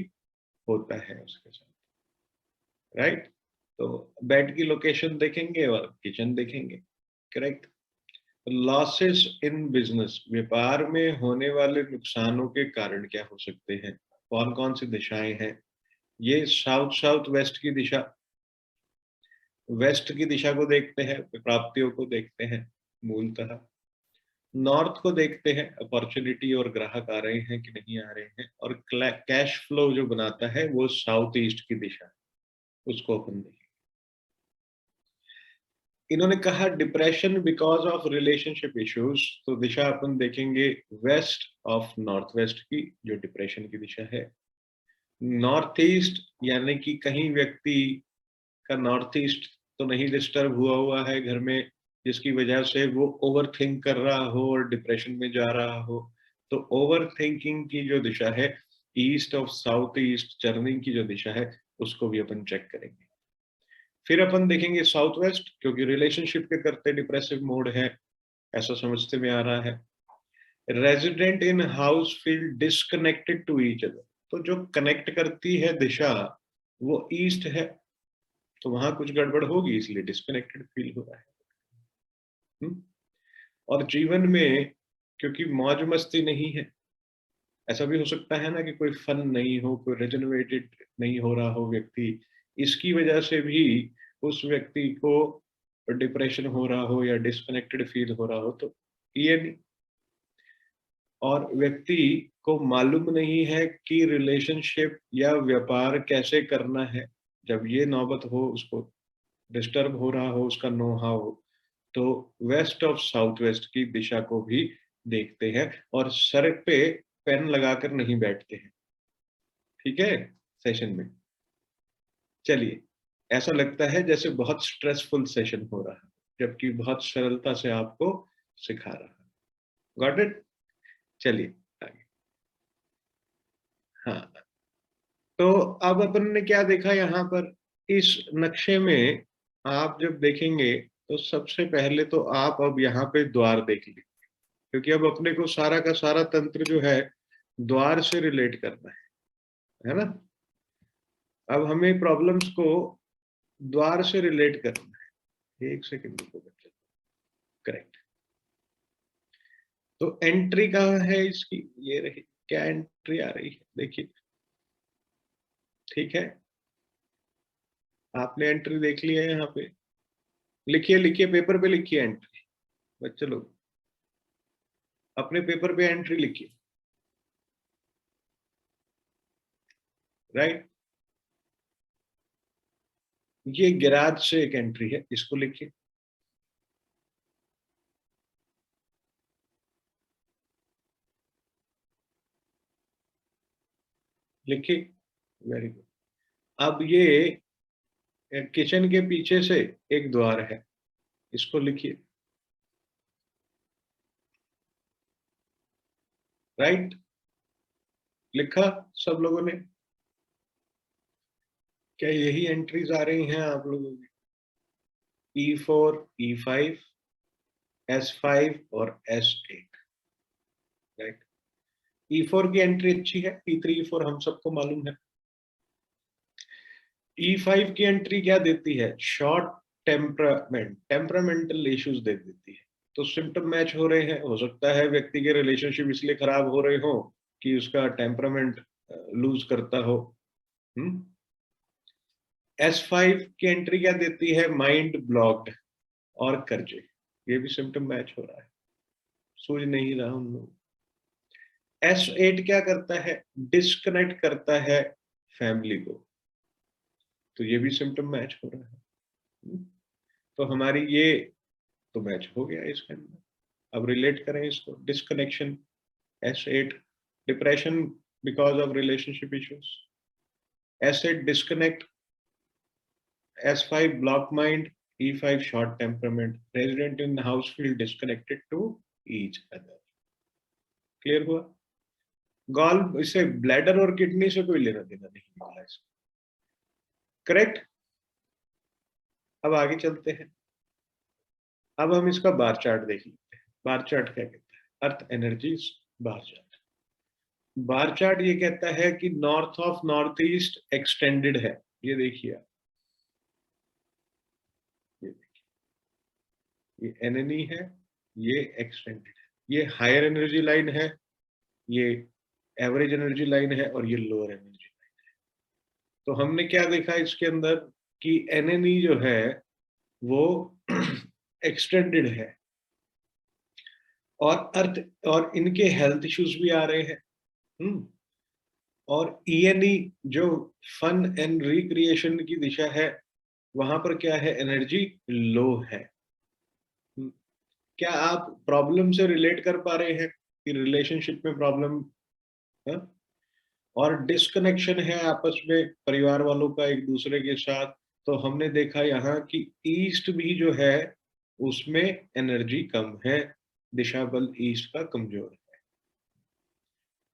होता है उसके साथ, राइट। तो बेड की लोकेशन देखेंगे और किचन देखेंगे, करेक्ट। लॉसेस इन बिजनेस, व्यापार में होने वाले नुकसानों के कारण क्या हो सकते हैं, कौन कौन सी दिशाएं हैं। ये साउथ साउथ वेस्ट की दिशा, वेस्ट की दिशा को देखते हैं, प्राप्तियों को देखते हैं मूलतः। नॉर्थ को देखते हैं, अपॉर्चुनिटी और ग्राहक आ रहे हैं कि नहीं आ रहे हैं, और कैश फ्लो जो बनाता है वो साउथ ईस्ट की दिशा है, उसको अपन देखें। इन्होंने कहा depression because of relationship issues, तो दिशा अपन देखेंगे वेस्ट ऑफ नॉर्थ वेस्ट की, जो डिप्रेशन की दिशा है। नॉर्थ ईस्ट यानी कि कहीं व्यक्ति का नॉर्थ ईस्ट तो नहीं डिस्टर्ब हुआ हुआ है घर में, जिसकी वजह से वो ओवर थिंक कर रहा हो और डिप्रेशन में जा रहा हो। तो ओवर थिंकिंग की जो दिशा है east of south east journey की जो दिशा है उसको भी अपन चेक करेंगे। फिर अपन देखेंगे साउथ वेस्ट, क्योंकि रिलेशनशिप के करते डिप्रेसिव मोड है, ऐसा समझते में आ रहा है। Resident in house feel disconnected to each other, तो जो कनेक्ट करती है दिशा वो ईस्ट है, तो वहां कुछ गड़बड़ होगी, इसलिए डिस्कनेक्टेड फील हो रहा है। और जीवन में क्योंकि मौज मस्ती नहीं है, ऐसा भी हो सकता है ना कि कोई फन नहीं हो, कोई रेजनरेटेड नहीं हो रहा हो व्यक्ति, इसकी वजह से भी उस व्यक्ति को डिप्रेशन हो रहा हो या डिस्कनेक्टेड फील हो रहा हो, तो ये नहीं। और व्यक्ति को मालूम नहीं है कि रिलेशनशिप या व्यापार कैसे करना है, जब ये नौबत हो, उसको डिस्टर्ब हो रहा हो, उसका नो हाउ, तो वेस्ट ऑफ साउथ वेस्ट की दिशा को भी देखते हैं और सर पे पेन लगाकर नहीं बैठते हैं, ठीक है, सेशन में। चलिए, ऐसा लगता है जैसे बहुत स्ट्रेसफुल सेशन हो रहा है, जबकि बहुत सरलता से आपको सिखा रहा है। Got it? चलिए आगे। हाँ, तो अब अपन ने क्या देखा यहाँ पर, इस नक्शे में आप जब देखेंगे तो सबसे पहले तो आप अब यहाँ पे द्वार देख लीजिए, क्योंकि अब अपने को सारा का सारा तंत्र जो है द्वार से रिलेट करना है ना। अब हमें प्रॉब्लम्स को द्वार से रिलेट करना है। एक सेकंड रुको बच्चे। करेक्ट। तो एंट्री कहाँ है इसकी, ये रही, क्या एंट्री आ रही है देखिए, ठीक है, आपने एंट्री देख लिया है। यहाँ पे लिखिए, लिखिए पेपर पे लिखिए एंट्री, बच्चे लोग अपने पेपर पे एंट्री लिखिए। राइट, ये गैराज से एक एंट्री है, इसको लिखिए। लिखिए, वेरी गुड। अब ये किचन के पीछे से एक द्वार है, इसको लिखिए। राइट, लिखा सब लोगों ने? क्या यही एंट्रीज आ रही हैं आप लोगों की? E4, E5, S5 और S8। राइट, E4 की एंट्री अच्छी है, E3 E4 हम सबको मालूम है। E5 की एंट्री क्या देती है? शॉर्ट टेम्परामेंटल इश्यूज दे देती है। तो सिम्टम मैच हो रहे हैं, हो सकता है व्यक्ति के रिलेशनशिप इसलिए खराब हो रहे हो कि उसका टेम्परामेंट लूज करता हो। S5 की एंट्री क्या देती है? माइंड ब्लॉक्ड और कर्जे, ये भी सिम्टम मैच हो रहा है, सूझ नहीं रहा उन लोग। S8 क्या करता है? डिस्कनेक्ट करता है फैमिली को, तो ये भी सिम्टम मैच हो रहा है। तो हमारी ये तो मैच हो गया इसके अंदर। अब रिलेट करें इसको, disconnection, S8 depression because of relationship issues, S8 disconnect, S5 block mind, E5 short temperament, resident in the house feel disconnected to each other. Clear हुआ? गॉल इसे ब्लैडर और किडनी से कोई लेना देना नहीं निकला इसका। करेक्ट। अब आगे चलते हैं। अब हम इसका बार चार्ट देख लेते हैं। बार चार्ट क्या कहता है? Earth energies bar chart. Bar chart ये कहता है कि north of north east extended है। ये देखिए आप, ये देखिए, ये एनएनई है, ये एक्सटेंडेड है, ये हायर एनर्जी लाइन है, ये एवरेज एनर्जी लाइन है, और ये लोअर एनर्जी लाइन है। तो हमने क्या देखा इसके अंदर कि एनएनई जो है वो एक्सटेंडेड है, और अर्थ और इनके हेल्थ इश्यूज भी आ रहे हैं। और ईएनई जो फन एंड रिक्रिएशन की दिशा है, वहां पर क्या है? एनर्जी लो है। क्या आप प्रॉब्लम से रिलेट कर पा रहे हैं कि रिलेशनशिप में प्रॉब्लम है और डिस्कनेक्शन है आपस में परिवार वालों का एक दूसरे के साथ? तो हमने देखा यहाँ कि ईस्ट भी जो है उसमें एनर्जी कम है, दिशा बल ईस्ट का कमजोर है।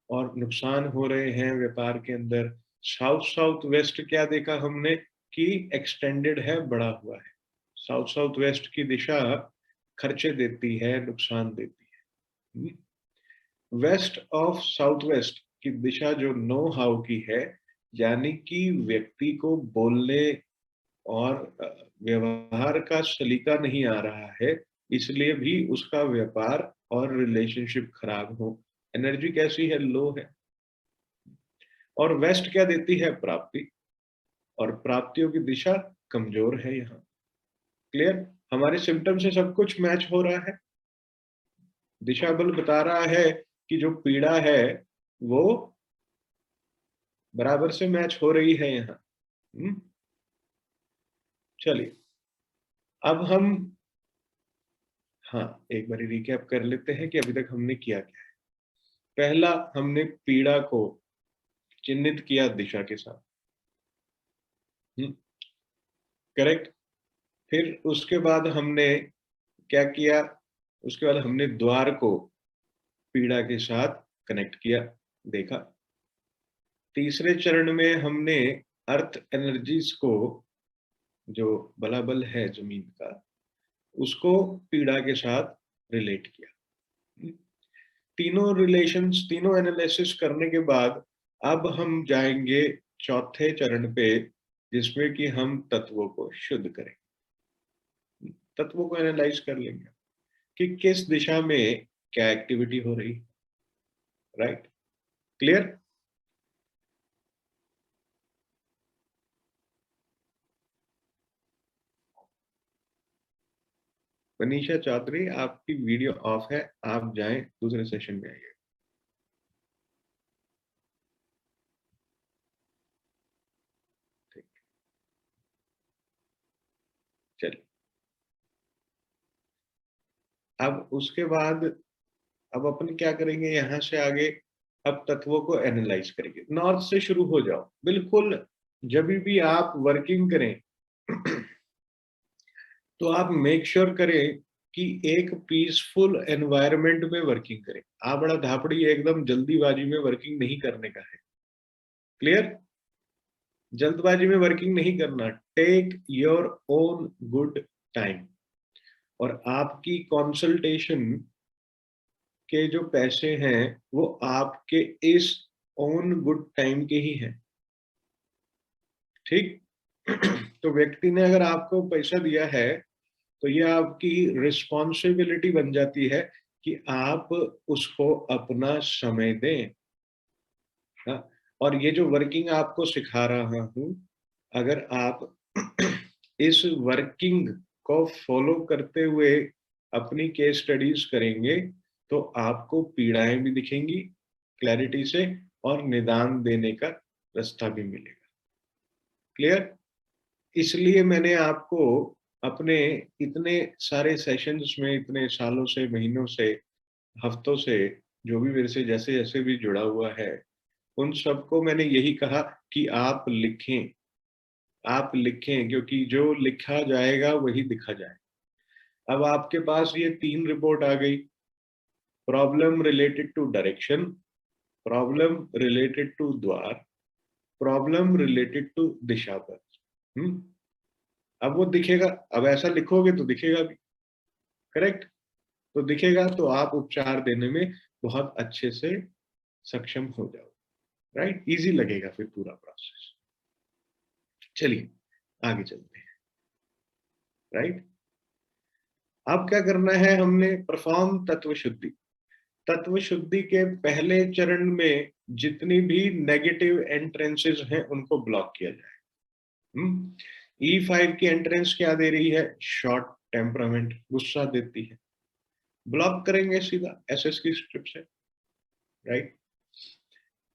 और नुकसान हो रहे हैं व्यापार के अंदर। साउथ साउथ वेस्ट क्या देखा हमने कि एक्सटेंडेड है, बढ़ा हुआ है। साउथ साउथ वेस्ट की दिशा खर्चे देती है, नुकसान देती है। वेस्ट ऑफ साउथ वेस्ट की दिशा जो नो हाउ की है, यानी कि व्यक्ति को बोलने और व्यवहार का सलीका नहीं आ रहा है, इसलिए भी उसका व्यापार और रिलेशनशिप खराब हो। एनर्जी कैसी है? लो है। और वेस्ट क्या देती है? प्राप्ति, और प्राप्तियों की दिशा कमजोर है यहाँ। क्लियर? हमारे सिम्टम से सब कुछ मैच हो रहा है। दिशा बल बता रहा है कि जो पीड़ा है वो बराबर से मैच हो रही है यहाँ। चलिए अब हम, हाँ, एक बार रिकैप कर लेते हैं कि अभी तक हमने किया क्या है। पहला, हमने पीड़ा को चिन्हित किया दिशा के साथ। करेक्ट। फिर उसके बाद हमने क्या किया? उसके बाद हमने द्वार को पीड़ा के साथ कनेक्ट किया, देखा। तीसरे चरण में हमने अर्थ एनर्जीज को, जो बलाबल है जमीन का, उसको पीड़ा के साथ रिलेट किया। तीनों रिलेशंस, तीनों एनालिसिस करने के बाद अब हम जाएंगे चौथे चरण पे, जिसमें कि हम तत्वों को शुद्ध करेंगे। तत्वों को एनालाइज कर लेंगे कि किस दिशा में क्या एक्टिविटी हो रही है। राइट? क्लियर? मनीषा चौधरी, आपकी वीडियो ऑफ है, आप जाएं दूसरे सेशन में आइए। ठीक, चलिए। अब उसके बाद अब अपन क्या करेंगे यहाँ से आगे? अब तत्वों को एनालाइज करेंगे। नॉर्थ से शुरू हो जाओ। बिल्कुल, जब भी आप वर्किंग करें तो आप मेक श्योर करें कि एक पीसफुल एनवायरनमेंट में वर्किंग करें। आप बड़ा धापड़ी एकदम जल्दीबाजी में वर्किंग नहीं करने का है। क्लियर? जल्दबाजी में वर्किंग नहीं करना। Take your own good time. और आपकी कंसल्टेशन के जो पैसे हैं वो आपके इस ओन गुड टाइम के ही हैं। ठीक? तो व्यक्ति ने अगर आपको पैसा दिया है तो ये आपकी रिस्पॉन्सिबिलिटी बन जाती है कि आप उसको अपना समय दें। हाँ? और ये जो वर्किंग आपको सिखा रहा हूं, अगर आप इस वर्किंग को फॉलो करते हुए अपनी केस स्टडीज करेंगे तो आपको पीड़ाएं भी दिखेंगी क्लैरिटी से, और निदान देने का रास्ता भी मिलेगा। क्लियर? इसलिए मैंने आपको अपने इतने सारे सेशंस में, इतने सालों से, महीनों से, हफ्तों से, जो भी मेरे से जैसे जैसे भी जुड़ा हुआ है, उन सबको मैंने यही कहा कि आप लिखें, आप लिखें, क्योंकि जो लिखा जाएगा वही दिखा जाएगा। अब आपके पास ये 3 रिपोर्ट आ गई। Problem related to direction, problem related to द्वार, प्रॉब्लम रिलेटेड टू दिशा पर। अब वो दिखेगा। अब ऐसा लिखोगे तो दिखेगा भी। करेक्ट? तो दिखेगा तो आप उपचार देने में बहुत अच्छे से सक्षम हो जाओ। राइट? इजी लगेगा फिर पूरा प्रोसेस। चलिए आगे चलते हैं। राइट? अब क्या करना है? हमने परफॉर्म तत्व शुद्धि। तत्व शुद्धि के पहले चरण में जितनी भी नेगेटिव एंट्रेंसेस हैं उनको ब्लॉक किया जाए। E5 की एंट्रेंस क्या दे रही है? शॉर्ट टेम्परामेंट, गुस्सा देती है। ब्लॉक करेंगे सीधा SS की स्ट्रिप से। राइट?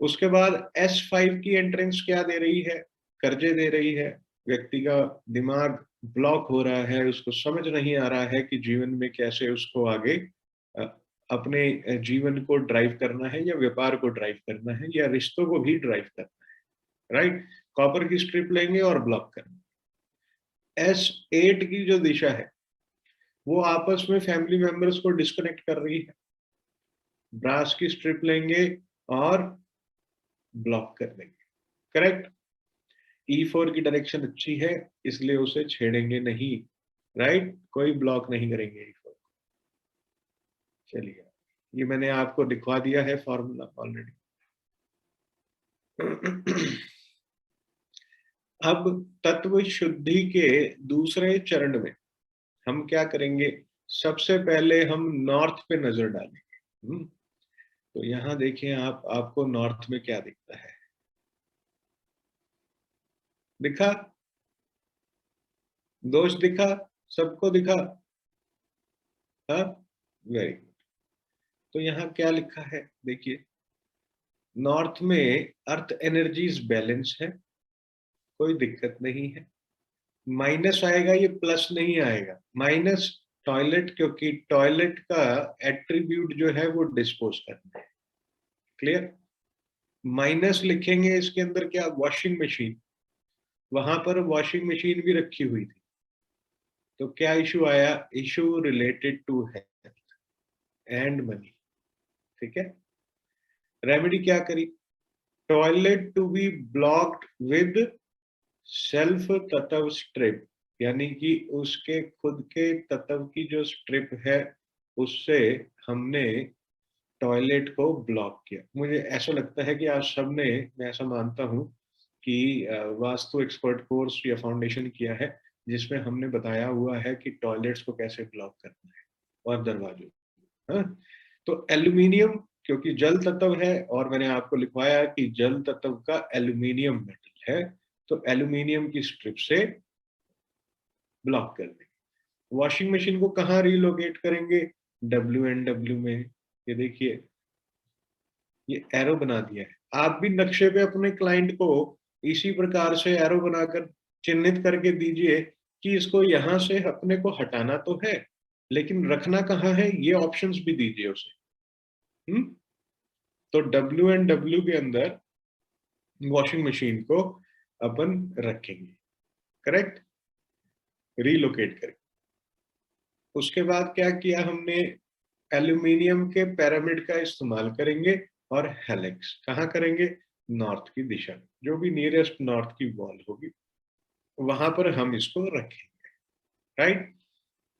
उसके बाद S5 की एंट्रेंस क्या दे रही है? कर्जे दे रही है। व्यक्ति का दिमाग ब्लॉक हो रहा है, उसको समझ नहीं आ रहा है कि जीवन में कैसे उसको आगे अपने जीवन को ड्राइव करना है, या व्यापार को ड्राइव करना है, या रिश्तों को भी ड्राइव करना है। राइट? कॉपर की स्ट्रिप लेंगे और ब्लॉक करना। S8 की जो दिशा है वो आपस में फैमिली मेंबर्स को डिस्कनेक्ट कर रही है। ब्रास की स्ट्रिप लेंगे और ब्लॉक कर देंगे। करेक्ट। E4 की डायरेक्शन अच्छी है, इसलिए उसे छेड़ेंगे नहीं। राइट, कोई ब्लॉक नहीं करेंगे E4। चलिए, ये मैंने आपको दिखवा दिया है फॉर्मूला ऑलरेडी। अब तत्व शुद्धि के दूसरे चरण में हम क्या करेंगे? सबसे पहले हम नॉर्थ पे नजर डालेंगे। तो यहां देखिए, आपको नॉर्थ में क्या दिखता है? दिखा? दोष दिखा? सबको दिखा? हाँ, वेरी गुड। तो यहाँ क्या लिखा है देखिए, नॉर्थ में अर्थ एनर्जीज बैलेंस है, कोई दिक्कत नहीं है। माइनस आएगा, ये प्लस नहीं आएगा। माइनस टॉयलेट, क्योंकि टॉयलेट का एट्रीब्यूट जो है वो डिस्पोज करना है। क्लियर? माइनस लिखेंगे इसके अंदर क्या? Washing machine. वहां पर वॉशिंग मशीन भी रखी हुई थी, तो क्या इशू आया? Issue related to health and money. ठीक है। रेमेडी क्या करी? Toilet to be blocked with self तत्व स्ट्रिप, यानी कि उसके खुद के तत्व की जो स्ट्रिप है उससे हमने टॉयलेट को ब्लॉक किया। मुझे ऐसा लगता है कि आज सबने, मैं ऐसा मानता हूं कि वास्तु एक्सपर्ट कोर्स या फाउंडेशन किया है, जिसमें हमने बताया हुआ है कि टॉयलेट्स को कैसे ब्लॉक करना है और दरवाजों। हाँ? तो एल्यूमिनियम, क्योंकि जल तत्व है और मैंने आपको लिखवाया कि जल तत्व का एल्यूमिनियम मेटल है, तो एल्यूमिनियम की स्ट्रिप से ब्लॉक कर देंगे। वॉशिंग मशीन को कहाँ रिलोकेट करेंगे? WNW में। ये देखिए, ये एरो बना दिया है। आप भी नक्शे पे अपने क्लाइंट को इसी प्रकार से एरो बनाकर चिन्हित करके दीजिए कि इसको यहां से अपने को हटाना तो है, लेकिन रखना कहाँ है, ये ऑप्शंस भी दीजिए उसे। तो WNW के अंदर वॉशिंग मशीन को अपन रखेंगे। करेक्ट, रिलोकेट करेंगे। उसके बाद क्या किया हमने? एल्यूमिनियम के पिरामिड का इस्तेमाल करेंगे और हेलिक्स कहाँ करेंगे? नॉर्थ की दिशा, जो भी नियरेस्ट नॉर्थ की वॉल होगी वहां पर हम इसको रखेंगे। राइट।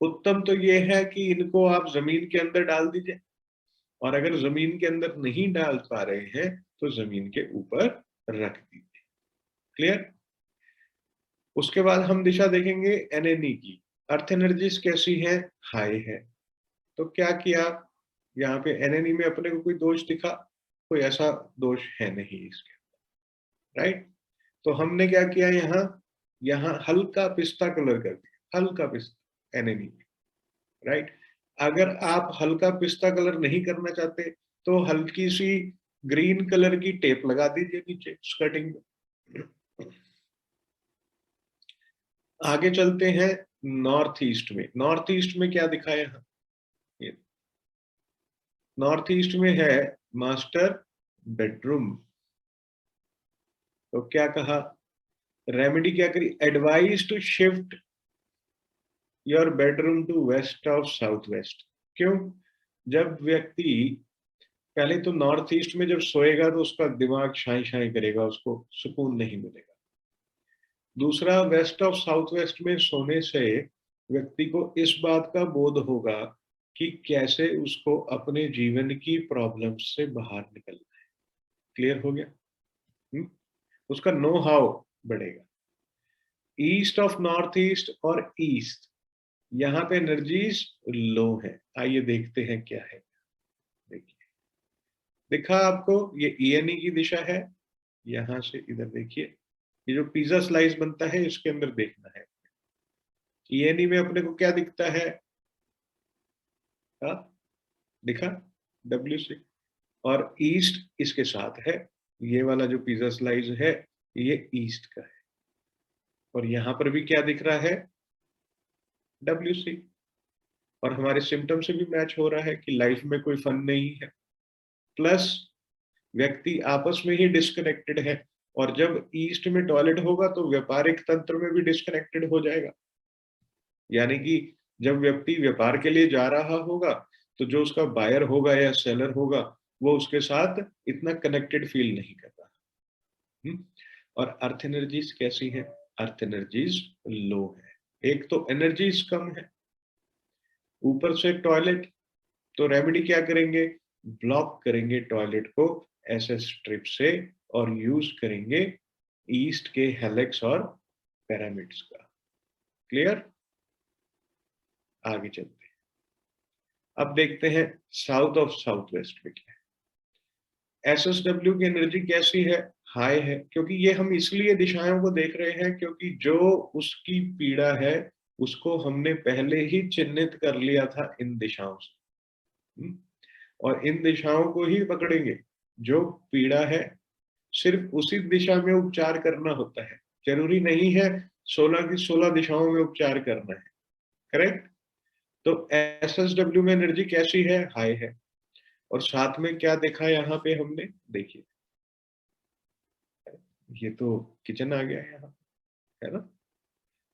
उत्तम तो ये है कि इनको आप जमीन के अंदर डाल दीजिए, और अगर जमीन के अंदर नहीं डाल पा रहे हैं तो जमीन के ऊपर रख दीजिए। क्लियर? उसके बाद हम दिशा देखेंगे NNE की। अर्थ एनर्जीज कैसी है? हाई है। तो क्या किया? यहाँ पे NNE में अपने को कोई दोष दिखा? कोई ऐसा दोष है नहीं इसके। राइट। तो हमने क्या किया? यहाँ यहाँ हल्का पिस्ता कलर कर दिया, हल्का पिस्ता NNE। राइट। अगर आप हल्का पिस्ता कलर नहीं करना चाहते तो हल्की सी ग्रीन कलर की टेप लगा दीजिए नीचे स्कर्टिंग में। आगे चलते हैं नॉर्थ ईस्ट में। नॉर्थ ईस्ट में क्या दिखाया है? ये नॉर्थ ईस्ट में है मास्टर बेडरूम। तो क्या कहा? रेमेडी क्या करी? Advise to shift your bedroom to west of south west. क्यों? जब व्यक्ति पहले तो नॉर्थ ईस्ट में जब सोएगा तो उसका दिमाग शाई शाई करेगा, उसको सुकून नहीं मिलेगा। दूसरा, वेस्ट ऑफ साउथ वेस्ट में सोने से व्यक्ति को इस बात का बोध होगा कि कैसे उसको अपने जीवन की प्रॉब्लम से बाहर निकलना है। क्लियर हो गया? उसका नो हाउ बढ़ेगा। ईस्ट ऑफ नॉर्थ ईस्ट और ईस्ट, यहाँ पे एनर्जीज लो है। आइए देखते हैं क्या है। देखिए, दिखा आपको? ये ENE की दिशा है। यहां से इधर देखिए, ये जो पिज्जा स्लाइस बनता है इसके अंदर देखना है। ENE में अपने को क्या दिखता है? दिखा? WC। और ईस्ट इसके साथ है। ये वाला जो पिज्जा स्लाइस है ये ईस्ट का है, और यहां पर भी क्या दिख रहा है? WC। और हमारे सिम्टम से भी मैच हो रहा है कि लाइफ में कोई फन नहीं है, प्लस व्यक्ति आपस में ही डिस्कनेक्टेड है। और जब ईस्ट में टॉयलेट होगा तो व्यापारिक तंत्र में भी डिस्कनेक्टेड हो जाएगा। यानी कि जब व्यक्ति व्यापार के लिए जा रहा होगा तो जो उसका बायर होगा या सेलर होगा वो उसके साथ इतना कनेक्टेड फील नहीं कर रहा। और अर्थ एनर्जीज कैसी है? अर्थ एनर्जीज लो है। एक तो एनर्जीज कम है, ऊपर से टॉयलेट, तो रेमेडी क्या करेंगे? ब्लॉक करेंगे टॉयलेट को ऐसे स्ट्रिप से और यूज करेंगे ईस्ट के हेलिक्स और पिरामिड्स का। क्लियर? आगे चलते हैं। अब देखते हैं साउथ ऑफ साउथ वेस्ट में क्या है। एसएसडब्ल्यू की एनर्जी कैसी है? हाई है, क्योंकि ये हम इसलिए दिशाओं को देख रहे हैं क्योंकि जो उसकी पीड़ा है उसको हमने पहले ही चिन्हित कर लिया था इन दिशाओं से। और इन दिशाओं को ही पकड़ेंगे। जो पीड़ा है सिर्फ उसी दिशा में उपचार करना होता है, जरूरी नहीं है 16 की 16 दिशाओं में उपचार करना है। करेक्ट? तो एसएसडब्ल्यू में एनर्जी कैसी है? हाई है। और साथ में क्या देखा यहाँ पे हमने? देखिए, ये तो किचन आ गया यहाँ, है ना?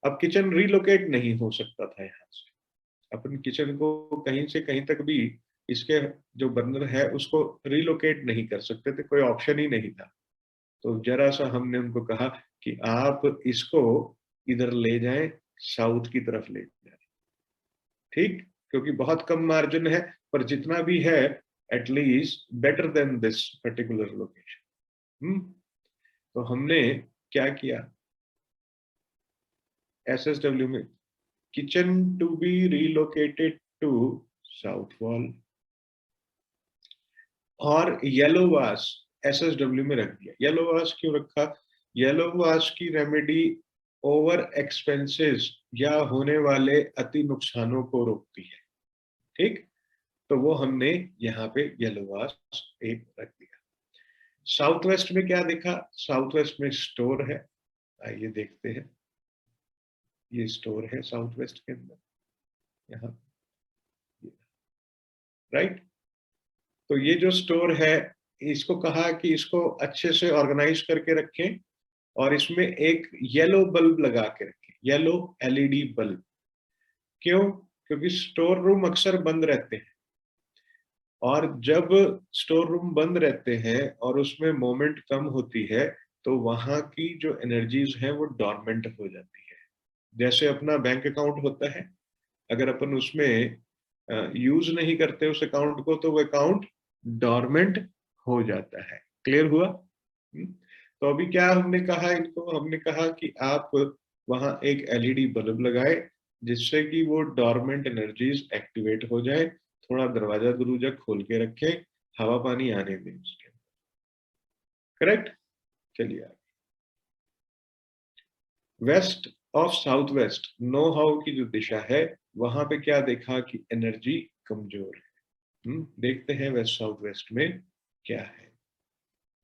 अब किचन रिलोकेट नहीं हो सकता था यहाँ से। अपन किचन को कहीं से कहीं तक भी इसके जो बर्नर है उसको रिलोकेट नहीं कर सकते थे, कोई ऑप्शन ही नहीं था। तो जरा सा हमने उनको कहा कि आप इसको इधर ले जाएं, साउथ की तरफ ले जाएं। ठीक? क्योंकि बहुत कम मार्जिन है, पर जितना भी है at least better than this particular location. तो हमने क्या किया एसएसडब्ल्यू में? Kitchen to be relocated to south wall, और येलो वास एसएसडब्ल्यू में रख दिया। येलो वास क्यों रखा? येलो वास की रेमेडी ओवर एक्सपेंसेस या होने वाले अति नुकसानों को रोकती है। ठीक? तो वो हमने यहाँ पे येलो वास एक रख दिया। साउथ वेस्ट में क्या देखा? साउथ वेस्ट में स्टोर है, आइए देखते हैं। ये स्टोर है साउथ वेस्ट के अंदर, यहाँ, राइट? तो ये जो स्टोर है, इसको कहा कि इसको अच्छे से ऑर्गेनाइज करके रखें और इसमें एक येलो बल्ब लगा के रखें, येलो एलईडी बल्ब। क्यों? क्योंकि स्टोर रूम अक्सर बंद रहते हैं, और जब स्टोर रूम बंद रहते हैं और उसमें मूवमेंट कम होती है तो वहां की जो एनर्जीज हैं वो डॉर्मेंट हो जाती है। जैसे अपना बैंक अकाउंट होता है, अगर अपन उसमें यूज नहीं करते उस अकाउंट को तो वो अकाउंट डॉर्मेंट हो जाता है। क्लियर हुआ? तो अभी क्या हमने कहा इनको? हमने कहा कि आप वहां एक एलईडी बल्ब लगाए जिससे कि वो डॉर्मेंट एनर्जीज एक्टिवेट हो जाए। थोड़ा दरवाजा दरूजा खोल के रखें, हवा पानी आने दें उसके अंदर। करेक्ट? चलिए आगे। West of south west, know how की जो दिशा है वहां पे क्या देखा कि एनर्जी कमजोर है। देखते हैं वेस्ट साउथ वेस्ट में क्या है।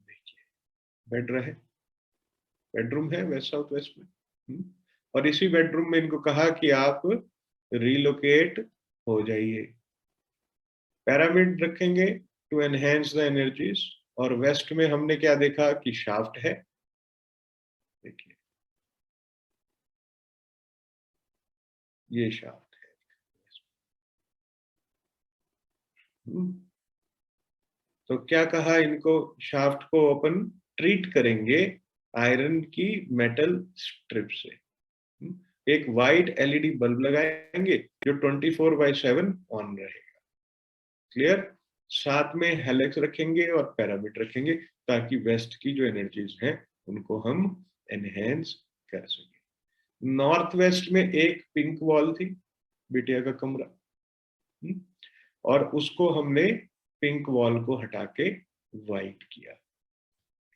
देखिए, बेडरूम है वेस्ट साउथ वेस्ट में। और इसी बेडरूम में इनको कहा कि आप रिलोकेट हो जाइए। पिरामिड रखेंगे टू एनहेंस द एनर्जीज। और वेस्ट में हमने क्या देखा कि शाफ्ट है। देखिए, ये शाफ्ट है। तो क्या कहा इनको? शाफ्ट को अपन ट्रीट करेंगे आयरन की मेटल स्ट्रिप से। एक वाइट एलईडी बल्ब लगाएंगे जो 24/7 ऑन रहेगा। क्लियर? साथ में हेलिक्स रखेंगे और पिरामिड रखेंगे ताकि वेस्ट की जो एनर्जीज हैं उनको हम एनहेंस कर सकें। नॉर्थ वेस्ट में एक पिंक वॉल थी, बिटिया का कमरा, और उसको हमने पिंक वॉल को हटा के व्हाइट किया।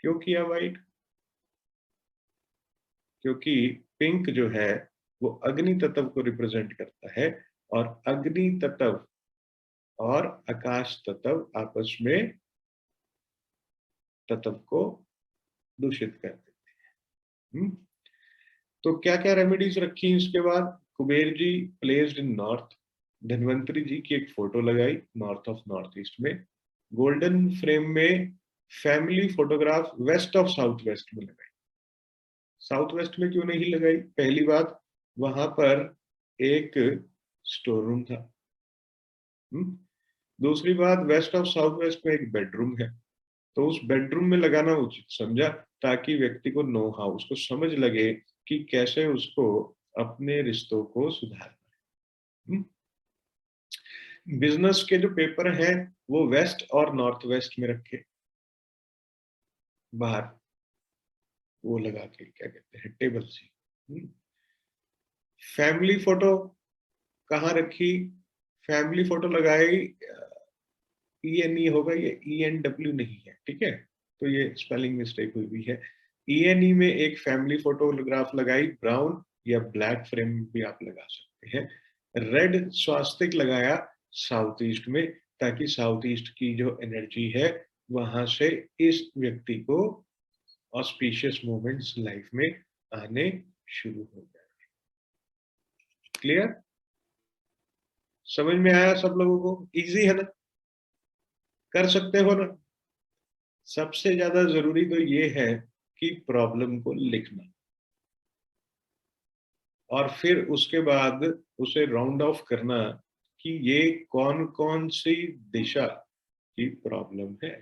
क्यों किया व्हाइट? क्योंकि पिंक जो है वो अग्नि तत्व को रिप्रेजेंट करता है, और अग्नि तत्व और आकाश तत्व आपस में तत्व को दूषित कर देते हैं। तो क्या क्या रेमेडीज रखी इसके बाद? Kuber ji placed in north, Dhanvantari ji की एक फोटो लगाई नॉर्थ ऑफ नॉर्थ ईस्ट में। गोल्डन फ्रेम में family photograph west of south west में लगाई। साउथ वेस्ट में क्यों नहीं लगाई? पहली बात, वहां पर एक स्टोर रूम था। दूसरी बात, वेस्ट और साउथ वेस्ट में एक बेडरूम है, तो उस बेडरूम में लगाना उचित समझा, ताकि व्यक्ति को नो हाउ, उसको समझ लगे कि कैसे उसको अपने रिश्तों को सुधारना है। बिजनेस के जो पेपर हैं वो वेस्ट और नॉर्थ वेस्ट में रखे, बाहर वो लगा के, क्या कहते हैं, टेबल से। फैमिली फोटो कहाँ रखी? फैमिली फोटो लगाई, ENE होगा, ये ENW नहीं है, ठीक है, तो ये स्पेलिंग मिस्टेक हुई भी है। ENE में एक फैमिली फोटोग्राफ लगाई, ब्राउन या ब्लैक फ्रेम भी आप लगा सकते हैं। रेड स्वास्तिक लगाया साउथ ईस्ट में, ताकि साउथ ईस्ट की जो एनर्जी है वहां से इस व्यक्ति को ऑस्पिशियस मोमेंट्स लाइफ में आने शुरू हो जाए। क्लियर? समझ में आया सब लोगों को? इजी है ना? कर सकते हो ना? सबसे ज्यादा जरूरी तो ये है कि प्रॉब्लम को लिखना, और फिर उसके बाद उसे राउंड ऑफ करना कि ये कौन कौन सी दिशा की प्रॉब्लम है।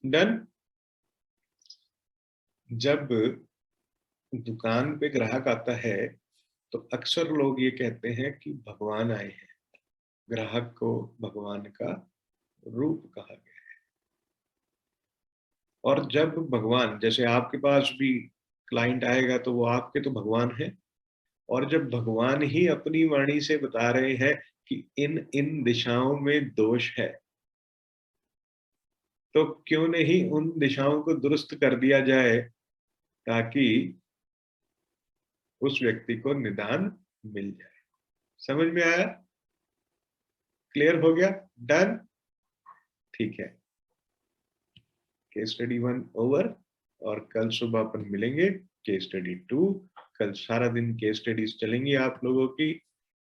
डन? जब दुकान पे ग्राहक आता है तो अक्सर लोग ये कहते हैं कि भगवान आए हैं। ग्राहक को भगवान का रूप कहा गया है। और जब भगवान, जैसे आपके पास भी क्लाइंट आएगा तो वो आपके तो भगवान है, और जब भगवान ही अपनी वाणी से बता रहे हैं कि इन इन दिशाओं में दोष है, तो क्यों नहीं उन दिशाओं को दुरुस्त कर दिया जाए, ताकि उस व्यक्ति को निदान मिल जाए। समझ में आया? क्लियर हो गया? डन? ठीक है, केस स्टडी 1 ओवर, और कल सुबह अपन मिलेंगे केस स्टडी 2। कल सारा दिन केस स्टडीज चलेंगी आप लोगों की,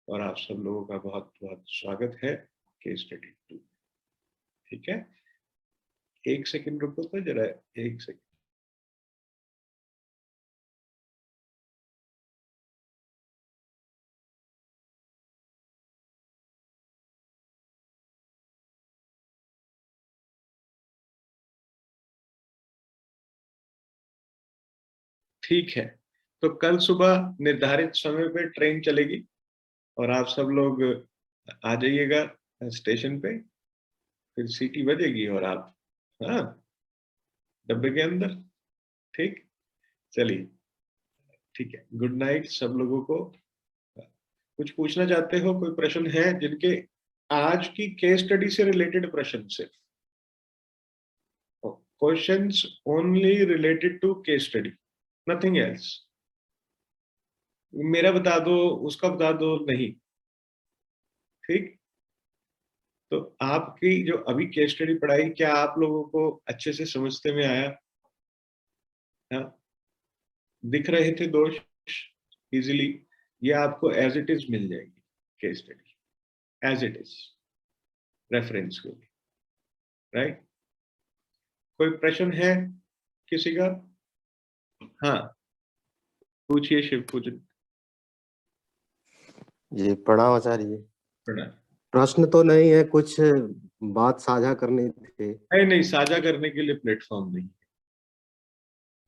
और आप सब लोगों का बहुत बहुत स्वागत है केस स्टडी 2। ठीक है, एक सेकंड रुको तो जरा, एक सेकंड। ठीक है, तो कल सुबह निर्धारित समय पे ट्रेन चलेगी, और आप सब लोग आ जाइएगा स्टेशन पे, फिर सीटी बजेगी और आप, हाँ, डब्बे के अंदर। ठीक, चलिए, ठीक है, गुड नाइट सब लोगों को। कुछ पूछना चाहते हो? कोई प्रश्न है जिनके आज की केस स्टडी से रिलेटेड प्रश्न? से questions only related to case study, nothing else. मेरा बता दो, उसका बता दो, नहीं। ठीक, तो आपकी जो अभी केस स्टडी पढ़ाई, क्या आप लोगों को अच्छे से समझते में आया? हाँ, दिख रहे थे दोष इजीली? ये आपको एज इट इज मिल जाएगी case study, as it is, reference के लिए, राइट? कोई प्रश्न है किसी का? हाँ, पूछिए शिव पूजन। जी प्रणाम आचार्य जी। प्रणाम। प्रश्न तो नहीं है, कुछ बात साझा करनी थी। नहीं नहीं, साझा करने के लिए प्लेटफॉर्म नहीं,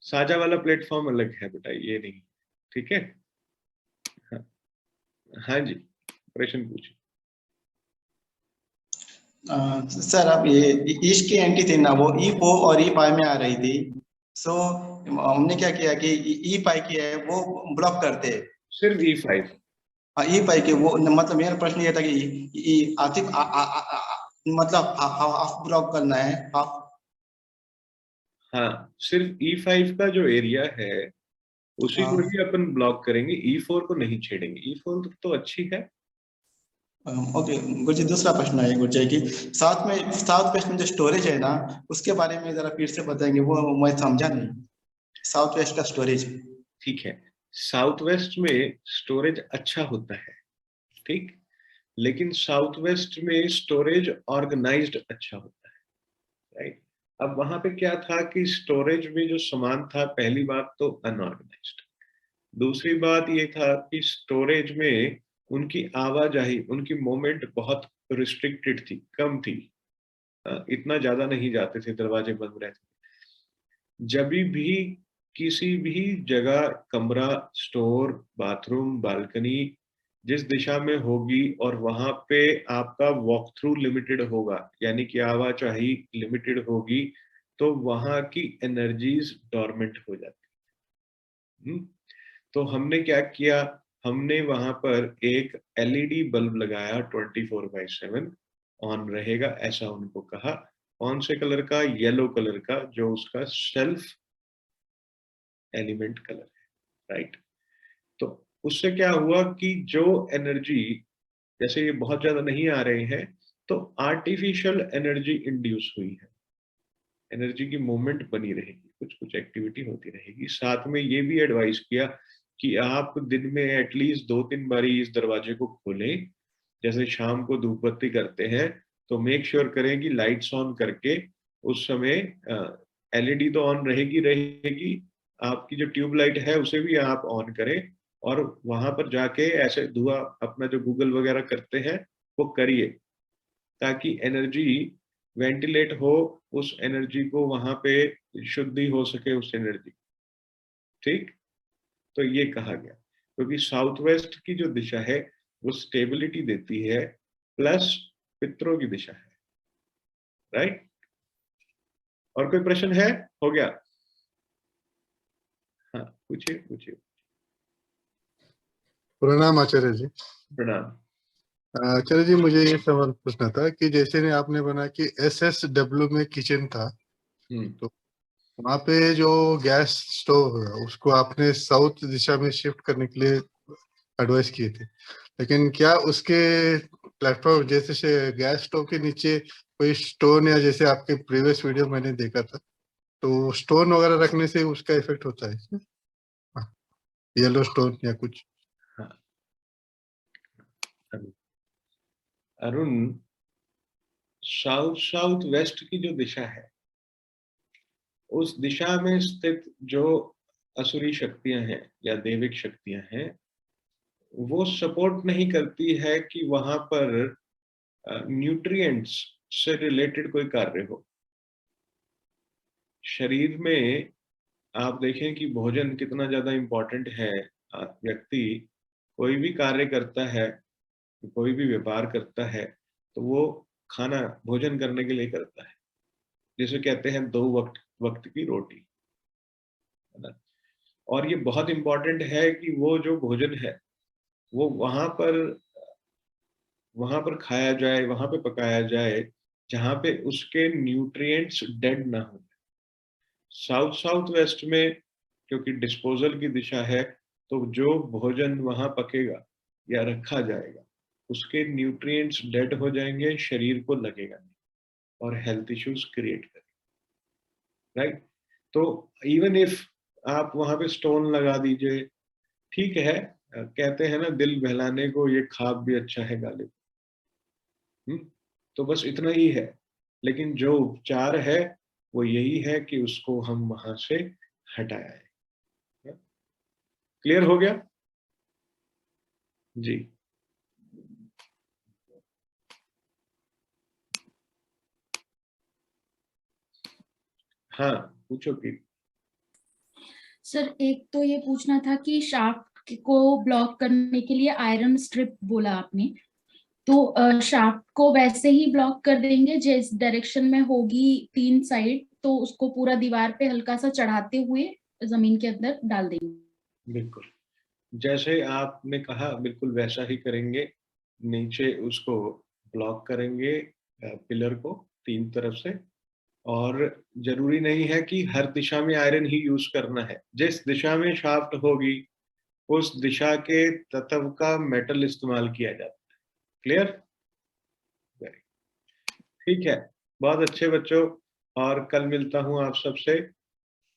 साझा वाला प्लेटफॉर्म अलग है बेटा, ये नहीं। ठीक है, हाँ, हाँ जी, प्रश्न पूछिए। सर अब ये ईस्ट की एंटी थी ना, वो E4 और E5 में आ रही थी। सो हमने क्या किया कि E5 की है वो ब्लॉक करते। सिर्फ E5? E5 के वो, मतलब मेरा प्रश्न ये था कि आतिफ मतलब हाफ ब्लॉक करना है, हाफ। हाँ, सिर्फ E5 का जो एरिया है उसी को ही अपन ब्लॉक करेंगे, E4 को नहीं छेड़ेंगे। E4 तो अच्छी है। ओके गुरुजी, दूसरा प्रश्न है गुरुजी की, साउथ वेस्ट में जो स्टोरेज है ना, उसके बारे में जरा फिर से बताएंगे, वो मैं समझा नहीं, साउथ वेस्ट का स्टोरेज। ठीक है, साउथ वेस्ट में स्टोरेज अच्छा होता है, ठीक, लेकिन साउथ वेस्ट में स्टोरेज ऑर्गेनाइज्ड अच्छा होता है, राइट? अब वहां पे क्या था कि स्टोरेज में जो सामान था, पहली बात तो अनऑर्गेनाइज्ड, दूसरी बात ये था कि स्टोरेज में उनकी आवाजाही, उनकी मूवमेंट बहुत रिस्ट्रिक्टेड थी, कम थी, इतना ज्यादा नहीं जाते थे, दरवाजे बंद रहते। जब भी किसी भी जगह कमरा, स्टोर, बाथरूम, बालकनी जिस दिशा में होगी और वहां पे आपका वॉक थ्रू लिमिटेड होगा, यानी कि आवाजाही लिमिटेड होगी, तो वहां की एनर्जीज डॉर्मेंट हो जाती। तो हमने क्या किया, हमने वहां पर एक एलईडी बल्ब लगाया 24/7 ऑन रहेगा, ऐसा उनको कहा। कौन से कलर का? येलो कलर का, जो उसका सेल्फ एलिमेंट कलर है, राइट। तो उससे क्या हुआ कि जो एनर्जी, जैसे ये बहुत ज्यादा नहीं आ रहे हैं, तो आर्टिफिशियल एनर्जी इंड्यूस हुई है, एनर्जी की मूवमेंट बनी रहेगी, कुछ कुछ एक्टिविटी होती रहेगी। साथ में ये भी एडवाइस किया कि आप दिन में एटलीस्ट 2-3 बारी इस दरवाजे को खोलें, जैसे शाम को धूप बत्ती करते हैं तो मेक श्योर करें कि लाइट्स ऑन करके, उस समय एलईडी तो ऑन रहेगी रहेगी, आपकी जो ट्यूबलाइट है उसे भी आप ऑन करें, और वहां पर जाके ऐसे धुआं अपना जो गूगल वगैरह करते हैं वो करिए, ताकि एनर्जी वेंटिलेट हो, उस एनर्जी को वहां पे शुद्धि हो सके उस एनर्जी। ठीक, तो ये कहा गया, क्योंकि साउथ वेस्ट की जो दिशा है वो स्टेबिलिटी देती है, प्लस पितरों की दिशा है, राइट। और कोई प्रश्न है? हो गया? हाँ, पूछिए पूछिए। प्रणाम आचार्य जी। प्रणाम। आचार्य जी, मुझे ये सवाल पूछना था कि जैसे ने आपने बना कि SSW में किचन था, तो वहाँ पे जो गैस स्टोव है उसको आपने साउथ दिशा में शिफ्ट करने के लिए एडवाइस किए थे, लेकिन क्या उसके प्लेटफॉर्म जैसे से गैस स्टोव के नीचे कोई स्टोन, या जैसे आपके प्रीवियस वीडियो मैंने देखा था, तो स्टोन वगैरह रखने से उसका इफेक्ट होता है? येलो स्टोन या कुछ? हाँ, अरुण, साउथ वेस्ट की जो दिशा है, उस दिशा में स्थित जो असुरी शक्तियां हैं या दैविक शक्तियां हैं, वो सपोर्ट नहीं करती है कि वहां पर न्यूट्रिएंट्स से रिलेटेड कोई कार्य हो। शरीर में आप देखें कि भोजन कितना ज्यादा इंपॉर्टेंट है। व्यक्ति कोई भी कार्य करता है, कोई भी व्यापार करता है, तो वो खाना भोजन करने के लिए करता है, जिसे कहते हैं 2 वक्त वक्त की रोटी, है ना। और ये बहुत इंपॉर्टेंट है कि वो जो भोजन है वो वहां पर खाया जाए, वहां पे पकाया जाए जहां पे उसके न्यूट्रिएंट्स डेड ना हो। साउथ वेस्ट में क्योंकि डिस्पोजल की दिशा है, तो जो भोजन वहां पकेगा या रखा जाएगा उसके न्यूट्रिएंट्स डेड हो जाएंगे, शरीर को लगेगा नहीं और हेल्थ इश्यूज क्रिएट करेगा, राइट। तो इवन इफ आप वहां पे स्टोन लगा दीजिए, ठीक है, कहते हैं ना दिल बहलाने को ये ख्वाब भी अच्छा है गालिब। तो बस इतना ही है, लेकिन जो उपचार है वो यही है कि उसको हम वहां से हटाया है। क्लियर हो गया जी? हाँ, पूछो कि। सर एक तो ये पूछना था कि शाफ्ट को ब्लॉक करने के लिए आयरन स्ट्रिप बोला आपने, तो शाफ्ट को वैसे ही ब्लॉक कर देंगे जिस डायरेक्शन में होगी 3 साइड, तो उसको पूरा दीवार पे हल्का सा चढ़ाते हुए जमीन के अंदर डाल देंगे? बिल्कुल, जैसे आपने कहा बिल्कुल वैसा ही करेंगे। नीचे उसको ब्लॉक करेंगे, पिलर को 3 तरफ से, और जरूरी नहीं है कि हर दिशा में आयरन ही यूज करना है। जिस दिशा में शाफ्ट होगी उस दिशा के तत्व का मेटल इस्तेमाल किया जाता है। क्लियर? ठीक है, बहुत अच्छे बच्चों, और कल मिलता हूं आप सबसे,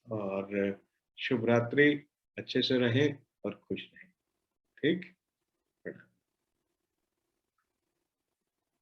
और शुभ रात्रि, अच्छे से रहें और खुश रहें। ठीक।